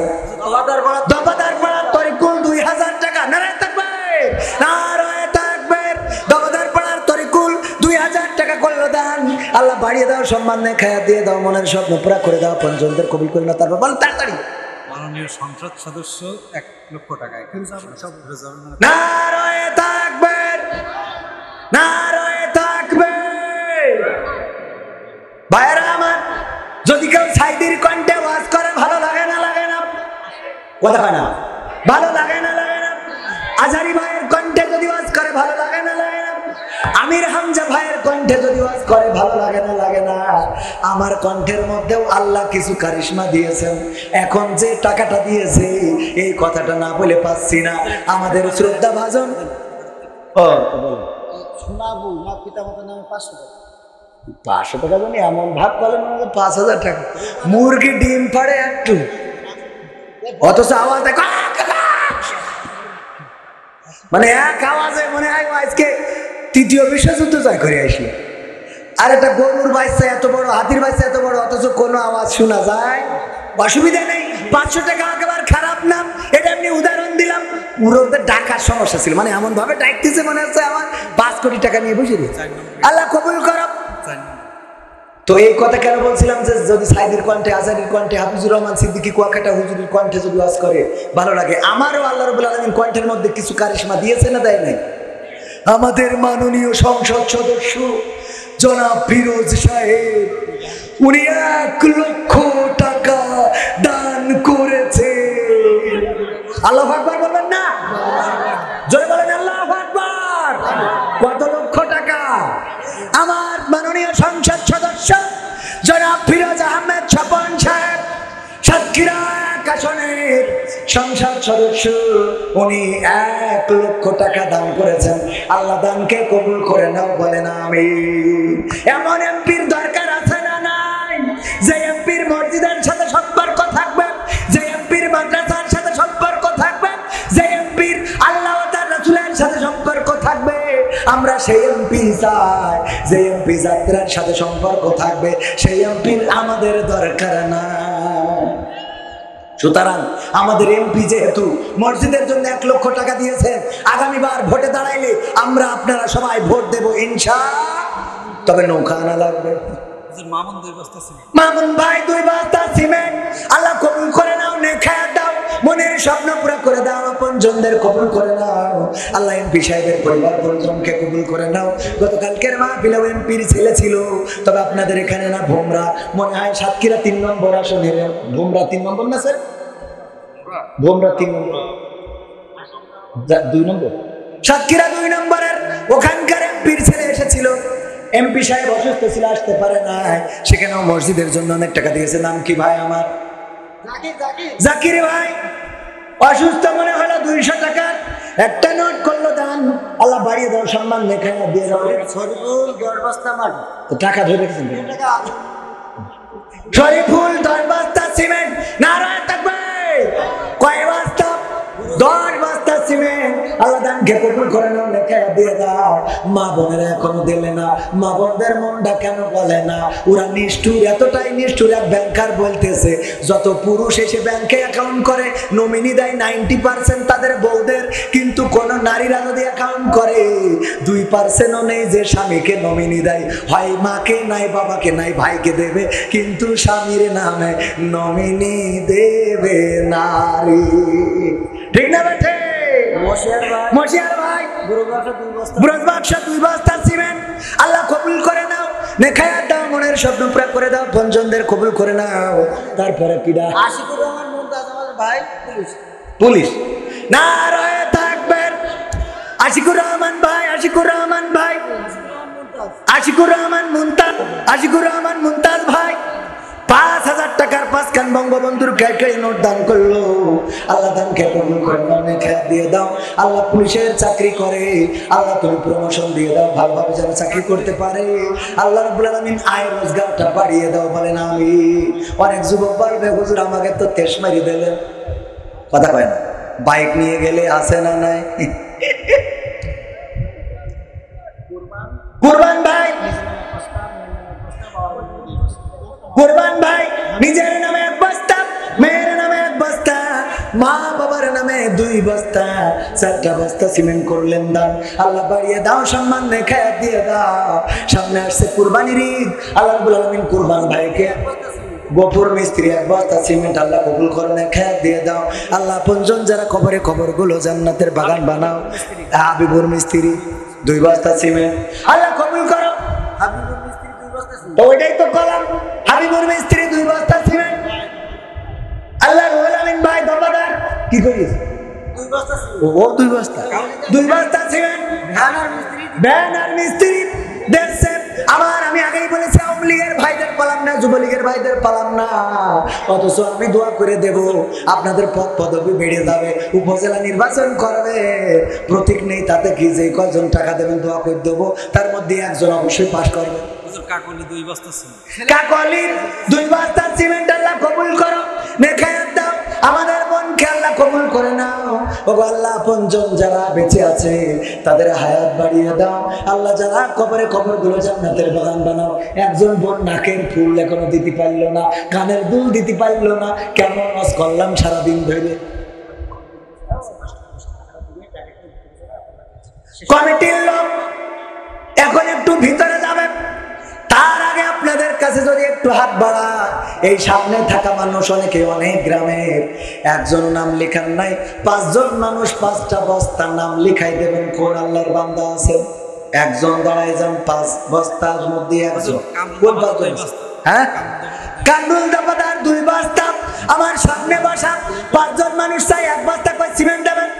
দফাদার পাড়া তরিকুল 2000 টাকা, নারায়ে তাকবীর, নারায়ে তাকবীর। দফাদার পাড়ার তরিকুল 2000 টাকা করলো দান, আল্লাহ বাড়িয়ে দাও সম্মান, নেই খায়া দিয়ে দাও, মনের স্বপ্ন পুরা করে দাও, পঞ্চমদের কবুল করে নাও। তারপর বল তাড়াতাড়ি। মাননীয় সংসদ সদস্য 1 লক্ষ টাকা। নারায়ে তাকবীর, নারায়ে তাকবীর। ভাইরা আমার, যদি কেউ সাইদির কণ্ঠে ওয়াজ করে ভালো লাগে না? লাগে না? কথা হয় না? ভালো লাগে না? লাগে না? আজহারি ভাইয়ের কণ্ঠে যদি ওয়াজ করে ভালো লাগে না? লাগে না? আমির হামজা ভাইয়ের কণ্ঠে যদি ওয়াজ করে ভালো লাগে না? লাগে না? আমার কণ্ঠের মধ্যেও আল্লাহ কিছু কারিশমা দিয়েছেন। এখন যে টাকাটা দিয়েছে এই কথাটা না বলে পাচ্ছি না। আমাদের শ্রদ্ধা ভাজন শোনাবো না, পিতা মাতার নামে 500 টাকা। 500 টাকা জানি এমন ভাব বলেন 5000 টাকা। মুরগি ডিম পাড়ে একটু, অথচ আওয়াজ দেখো মানে এক আওয়াজে মনে হয় আজকে 3য় বিশ্বযুদ্ধ জয় করে আসলো। আর একটা গরুর বাচ্চা এত বড়, হাতির বাচ্চা এত বড়, অথচ কোনো আওয়াজ শোনা যায়, অসুবিধা নেই। 500 টাকা একেবারে খারাপ না, এটা এমনি উদাহরণ দিলাম। ওদের ডাকার সমস্যা ছিল, মানে এমন ভাবে ডাকতেছে মনে হচ্ছে আমার 5 কোটি টাকা নিয়ে বসে দিয়েছে। আল্লাহ কবুল করো। তো এই কথা কেন বলছিলাম যে যদি সাইদের কণ্ঠে, আজারির কণ্ঠে, হাফিজুর রহমান সিদ্দিকী কুয়াকাটা হুজুরের কণ্ঠে যদি ওয়াজ করে ভালো লাগে। আমারও আল্লাহ রাব্বুল আলামিন কণ্ঠের মধ্যে কিছু কারিশমা দিয়েছে না দেয় নাই? আমাদের মাননীয় সংসদ সদস্য জনাব ফিরোজ সাহেব, উনি 1 লক্ষ টাকা দান করেছে। আল্লাহু আকবার বলবেন না? জোরে বলেন আল্লাহু আকবার। কত লক্ষ টাকা? আমার মাননীয় সংসদ সদস্য জনাব ফিরোজ আহমেদ স্বপন সাহেব, সাতক্ষীরা আসনের সংসদ সদস্য, উনি 1 লক্ষ টাকা দান করেছেন। আল্লাহ দানকে কবুল করে নাও, বলেন আমিন। এমন এমপির দরকার আছে না নাই? যে এমপির মসজিদের সাথে সম্পর্ক থাকবে, যে এমপির মাদ্রাসার সাথে সম্পর্ক থাকবে, যে এমপির আল্লাহ ও তার রাসূলের সাথে সম্পর্ক থাকবে। আমরা সেই এমপি চাই, যে এমপি যাত্রার সাথে সম্পর্ক থাকবে, সেই এমপির আমাদের দরকার না। সুতরাং আমাদের এমপি যেহেতু মসজিদের জন্য 1 লক্ষ টাকা দিয়েছে, আগামীবার ভোটে দাঁড়াইলে আমরা আপনারা সবাই ভোট দেব ইনশাআল্লাহ। তবে নৌকা আনা লাগবে। মামুন 2 বস্তা সিমেন্ট। মামুন ভাই 2 বস্তা সিমেন্ট। আল্লাহ কবুল করে নাও, নেখায়া দাও, মনের স্বপ্ন পুরো করে দাও, আপনজনদের কবুল করে নাও। আল্লাহ এমপি সাহেবের পরিবার পরিজনকে কবুল করে নাও। গতকালকের মাহফিলেও এমপির ছেলে ছিল, তবে আপনাদের এখানে না, ভোমরা মনে হয় সাতক্ষীরা 3 নম্বর আসনের। ভোমরা 3 নম্বর না স্যার? ভোমরা 3 নম্বর, 2 নম্বর, সাতক্ষীরা 2 নম্বরের ওখানকার এমপির ছেলে এসেছিল। এমপি সাহেব অসুস্থ ছিল, আসতে পারে না, সেখানেও মসজিদের জন্য অনেক টাকা দিয়েছে। নাম কি ভাই আমার? জাকির ভাই। অসুস্থ মনে হলো, 200 টাকার একটা নোট করলো দান। আল্লাহ বাড়িয়ে দাও, সম্মান লেখা দিয়ে দাও। শরীফুল 10 বস্তা মাটি। তো টাকা ধরে রেখেছেন। শরীফুল 10 বস্তা সিমেন্ট। নারায়ে তাকবীর। কয় বস্তা? 10 বস্তা সিমেন্ট। আল্লাহ দানকে কবুল করে নাও, লেখা দিয়ে দাও। মা বোনেরা এখনো দিলে না, মা বোনদের মনটা কেন বলে না? ওরা নিষ্ঠুর, এতটাই নিষ্ঠুর। এক ব্যাংকার বলতেছে যত পুরুষ এসে ব্যাংকে অ্যাকাউন্ট করে নমিনি দেয় 90% তাদের বউদের, কিন্তু কোন নারীরা যদি অ্যাকাউন্ট করে 2%ও নেই যে স্বামীকে নমিনি দেয়। হয় মাকে নাই, বাবাকে নাই, ভাইকে দেবে, কিন্তু স্বামীর নামে নমিনি দেবে নারী। ঠিক না বেঠে? মশিয়ার ভাই বুরজ বাক্সা 2 বস্তা সিমেন্ট। আল্লাহ কবুল করে নাও, নেখায়া দাও, মনের স্বপ্ন পুরা করে দাও, পঞ্জনদের কবুল করে নাও। তারপরে কিডা? আশিকুর রহমান মুমতাজ আমাদের ভাই, পুলিশ। নারায়ে তাকবীর। আশিকুর রহমান ভাই, আশিকুর রহমান ভাই, আশিকুর রহমান মুমতাজ, আশিকুর রহমান মুমতাজ ভাই 5000 টাকার 5 খান বঙ্গবন্ধুর কেটে নোট দান করলো। আল্লাহ দানকে কবুল করে নাও, নেখায়া দিয়ে দাও। আল্লাহ পুলিশের চাকরি করে, আল্লাহ তুমি প্রমোশন দিয়ে দাও, ভালোভাবে যেন চাকরি করতে পারে। আল্লাহ রাব্বুল আলামিন আয় রোজগারটা বাড়িয়ে দাও, বলেন আমিন। অনেক যুবক বলবে হুজুর আমাকে তো তেশ মারি দিলেন, কথা কয় না। বাইক নিয়ে গেলে আসে না নাই? কুরবান ভাই, কুরবান ভাই নিজের নামে 1 বস্তা, মেয়ের নামে 1 বস্তা, মা বাবার নামে 2 বস্তা, 4টা বস্তা সিমেন্ট করলেন দান। আল্লাহ বাড়িয়ে দাও, সম্মান রেখে দিয়ে দাও। সামনে আসছে কুরবানির ঈদ। আল্লাহ রাব্বুল আলামিন কুরবান ভাইকে গোপুর মিস্ত্রি 1 বস্তা সিমেন্ট আল্লাহ কবুল করে নেখায়াত দিয়ে দাও। আল্লাহ পঞ্জন যারা কবরে কবরগুলো জান্নাতের বাগান বানাও। হাবিবুর মিস্ত্রি 2 বস্তা সিমেন্ট আল্লাহ কবুল করো। হাবিবুর মিস্ত্রি 2 বস্তা সিমেন্ট। তো ওইটাই তো কলাম, হাবিবুর মিস্ত্রি 2 বস্তা সিমেন্ট। আল্লাহ রাব্বুল আলামিন ভাই দরবাদার কি করিস? 2 বস্তা সিমেন্ট। ও 2 বস্তা, 2 বস্তা সিমেন্ট। ব্যানার মিস্ত্রি দেখছে আমার, আমি আগেই বলেছি আওয়ামী লীগের ভাইদের পালাম না, যুবলীগের ভাইদের পালাম না, অথচ আমি দোয়া করে দেব আপনাদের পদ পদবি বেড়ে যাবে। উপজেলা নির্বাচন করবে, প্রতীক নেই তাতে কি, যে কয়জন টাকা দেবেন দোয়া করে দেবো, তার মধ্যে একজন অবশ্যই পাস করবে। কাকলি 2 বস্তা সিমেন্ট, কাকলির 2 বস্তা সিমেন্ট আল্লাহ কবুল করো, নেখায়াত দাও। আমাদের বোনকে আল্লাহ কবুল করে নাও। ও আল্লাহ আপনজন যারা বেঁচে আছে তাদের হায়াত বাড়িয়ে দাও আল্লাহ, যারা কবরে কবরগুলো জান্নাতের বাগান বানাও। একজন বোন নাকের ফুল এখনো দিতে পারলো না, কানের দুল দিতে পারলো না, কেমন ওয়াজ করলাম সারাদিন ধরে। কমিটির লোক এখন একটু ভিতরে যাবেন, তার আগে আপনাদের কাছে যদি একটু হাত বাড়া, এই সামনে থাকা মানুষ অনেকে অনেক গ্রামের, একজন নাম লেখান নাই, 5 জন মানুষ 5টা বস্তার নাম লিখাই দেবেন। কোন আল্লাহর বান্দা আছেন? একজন দাঁড়ায় যান, 5 বস্তার মধ্যে একজন। কোন 5 জন? হ্যাঁ, কান্দুল দাপাদার 2 বস্তা। আমার সামনে বসা 5 জন মানুষ চাই 1 বস্তা করে সিমেন্ট দেবেন।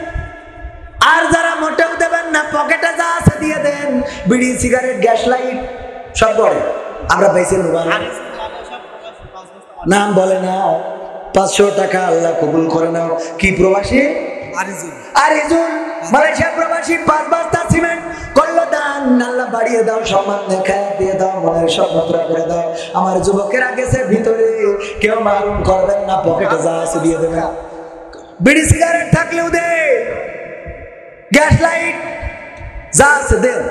আর যারা মোটেও দেবেন না, পকেটে যা আছে দিয়ে দেন, বিড়ি সিগারেট গ্যাস লাইট সব বড় আমরা পাইছি। নাম বলে না, 500 টাকা আল্লাহ কবুল করে নাও। কি প্রবাসী? আরিজুল, মালয়েশিয়া প্রবাসী, 5 বস্তা সিমেন্ট করলো দান। আল্লাহ বাড়িয়ে দাও, সম্মান দেখায় দিয়ে দাও, মনের স্বপ্ন পুরা করে দাও। আমার যুবকেরা গেছে ভিতরে, কেউ মারুম করবেন না, পকেটে যা আছে দিয়ে দেবেন। বিড়ি সিগারেট থাকলেও দে, গ্যাস লাইট যা আছে দেন।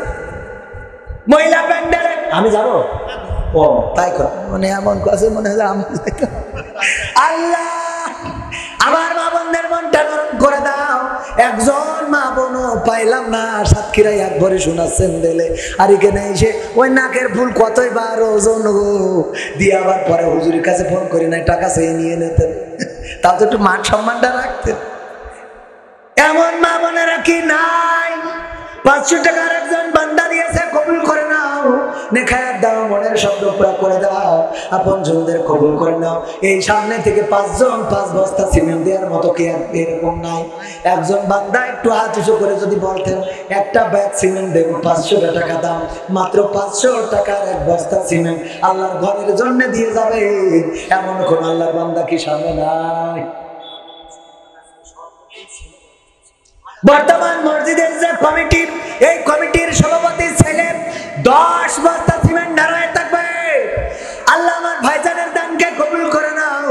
মহিলা প্যান্ডেলে আমি যাবো, ও তাই কর, মানে এমন কাছে মনে হয় আমি আল্লাহ আমার মা বোনদের মনটা নরম করে দাও। একজন মা বোনও পাইলাম না, সাতক্ষীরায় 1 ভরি শোনাচ্ছেন দিলে, আর এখানে এসে ওই নাকের ফুল কতই বার ওজন গো দিয়ে আবার পরে হুজুরের কাছে ফোন করি নাই, টাকা চেয়ে নিয়ে নিতেন, তাও তো একটু মান সম্মানটা রাখতেন। এমন মা বোনেরা কি নাই? 500 টাকার একজন বান্দা দিয়েছে, কবুল করে নাও, নেখায়াত দাও, মনের শব্দ পুরা করে দাও, আপন জনদের কবুল করে নাও। এই সামনে থেকে 5 জন 5 বস্তা সিমেন্ট দেওয়ার মতো কি এরকম নাই? একজন বান্দা একটু হাত উঁচু করে যদি বলতেন, একটা ব্যাগ সিমেন্ট দেব, 500 টাকা দাম, মাত্র 500 টাকার 1 বস্তা সিমেন্ট আল্লাহর ঘরের জন্য দিয়ে যাবে, এমন কোন আল্লাহর বান্দা কি সামনে নাই? বর্তমান মসজিদের যে কমিটি, এই কমিটির সভাপতির ছেলে 10 বস্তা সিমেন্ট নারায় থাকবে। আল্লাহ আমার ভাইজানের দানকে কবুল করে নাও,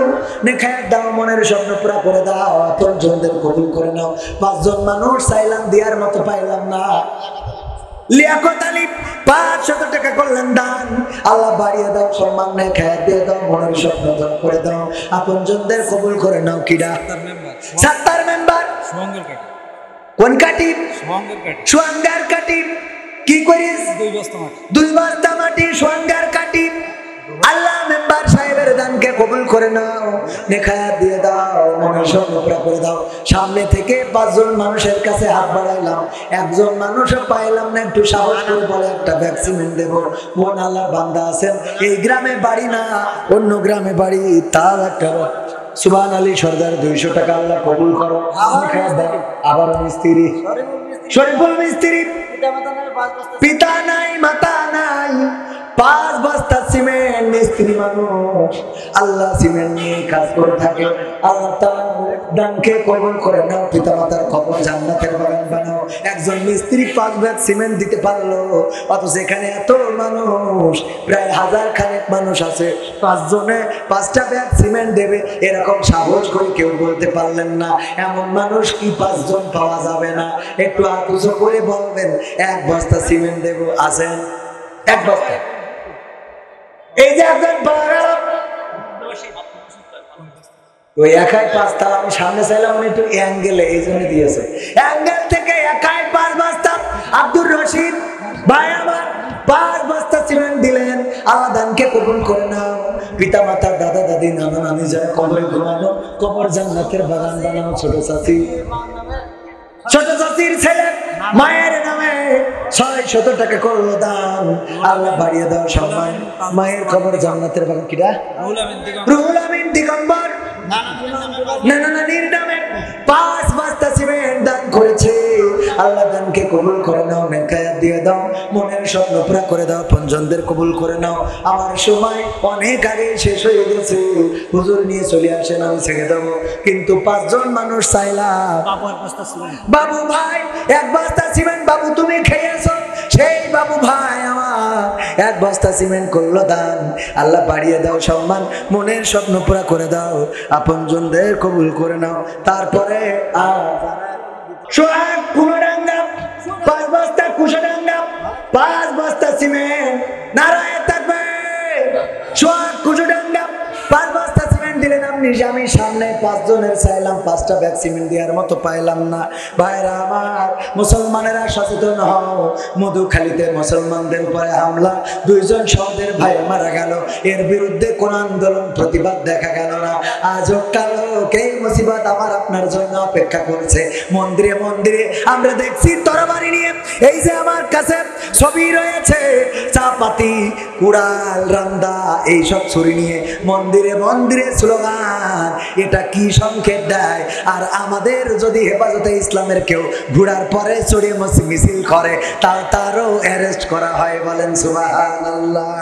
নেখায়াত দাও, মনের স্বপ্ন পুরা করে দাও, আপন জনদের কবুল করে নাও। 5 জন মানুষ চাইলাম দেওয়ার মতো পাইলাম না। লিয়াকত আলী 500 টাকা করলেন দান, আল্লাহ বাড়িয়ে দাও, সম্মান নেখায়াত দিয়ে দাও, মনের স্বপ্ন দান করে দাও, আপন জনদের কবুল করে নাও। কিডা? 70 মেম্বার। কোন কাটি? সোয়াঙ্গার কাটি। কি করিস? 2 বস্তা মাটি সোয়াঙ্গার কাটি। আল্লাহ মেম্বার সাহেবের দানকে কবুল করে নাও, নেখায়াত দিয়ে দাও, মনের স্বপ্ন পুরা করে দাও। সামনে থেকে 5 জন মানুষের কাছে হাত বাড়াইলাম, একজন মানুষও পাইলাম না, একটু সাহস করে বলে একটা ভ্যাকসিন দেব। কোন আল্লাহর বান্দা আছেন? এই গ্রামে বাড়ি না, অন্য গ্রামে বাড়ি, তার একটা সুবহান আলী সর্দার 200 টাকা আল্লাহ কবুল করো। আবার মিস্ত্রি শরীফুল মিস্ত্রি, পিতা নাই মাতা নাই, 5 বস্তা সিমেন্ট, মিস্ত্রি মানুষ, আল্লাহ সিমেন্ট নিয়ে কাজ করে থাকে। আল্লাহ তাআলা দানকে কবুল করে নাও, পিতা মাতার কবর জান্নাতের বাগান বানাও। একজন মিস্ত্রি 5 ব্যাগ সিমেন্ট দিতে পারলো, অথচ এখানে এত মানুষ, প্রায় 1000 খানেক মানুষ আছে, 5 জনে 5টা ব্যাগ সিমেন্ট দেবে, এরকম সাহস করে কেউ বলতে পারলেন না। এমন মানুষ কি 5 জন পাওয়া যাবে না? একটু হাত উঁচু করে বলবেন 1 বস্তা সিমেন্ট দেবো, আছেন? 1 বস্তা। এই যে একজন পাওয়া গেল, ওই একাই 5 তালা, আমি সামনে চাইলাম উনি একটু অ্যাঙ্গেলে, এই জন্য দিয়েছে, অ্যাঙ্গেল থেকে একাই 5 বস্তা। আব্দুর রশিদ ভাই আমার 5 বস্তা সিমেন্ট দিলেন, আল্লাহ দানকে কবুল করে নাও। পিতা মাতা, দাদা দাদি, নানা নানি যারা কবরে ঘুমানো, কবর জান্নাতের বাগান বানাও। ছোট চাচির ছেলে মায়ের নামে 600 টাকা করলো দান, আল্লাহ বাড়িয়ে দাও সম্মান, মায়ের কবর জান্নাতের বাগান। কিরা? রুহুল আমিন দিগম্বর নানা নানির নামে 5 বস্তা সিমেন্ট দান করেছে, আল্লাহ দানকে কবুল করে নাও, নেখায়াত দিয়ে দাও, মনের স্বপ্ন পুরা করে দাও, পঞ্জনদের কবুল করে নাও। আমার সময় অনেক আগে শেষ হয়ে গেছে, হুজুর নিয়ে চলে আসেন, আমি ছেড়ে দেবো, কিন্তু 5 জন মানুষ চাইলাম। বাবু ভাই 1 বস্তা সিমেন্ট, বাবু তুমি খেয়েছো, সেই বাবু ভাই আমার 1 বস্তা সিমেন্ট করলো দান, আল্লাহ বাড়িয়ে দাও সম্মান, মনের স্বপ্ন পুরা করে দাও, আপনজনদের কবুল করে নাও। তারপরে সোহাগ কুলোডাঙ্গা 5 বস্তা কুশোডাঙ্গা 5 বস্তা সিমেন্ট নারায়ে তাকবীর সোহাগ কুশোডাঙ্গা 5 বস্তা সিমেন্ট দিলেন আপনি আমি সামনে 5 জনের চাইলাম 5টা ব্যাগ সিমেন্ট দেওয়ার মতো পাইলাম না ভাইরা আমার মুসলমানেরা সচেতন হও মধুখালীতে মুসলমানদের উপরে হামলা 2 জন সহদের ভাই মারা গেল এর বিরুদ্ধে কোন আন্দোলন প্রতিবাদ দেখা গেল না আজও কালো এই মুসিবত আমার আপনার জন্য অপেক্ষা করছে মন্দিরে মন্দিরে আমরা দেখছি তরবারি নিয়ে এই যে আমার কাছে ছবি রয়েছে চাপাতি কুড়াল রান্দা এইসব ছুরি নিয়ে মন্দিরে মন্দিরে স্লোগান এটা কি সংকেত দেয় আর আমাদের যদি হেফাজতে ইসলামের কেউ ঘোড়ার পরে চড়ে মিছিল করে তারও অ্যারেস্ট করা হয় বলেন সুবহানাল্লাহ।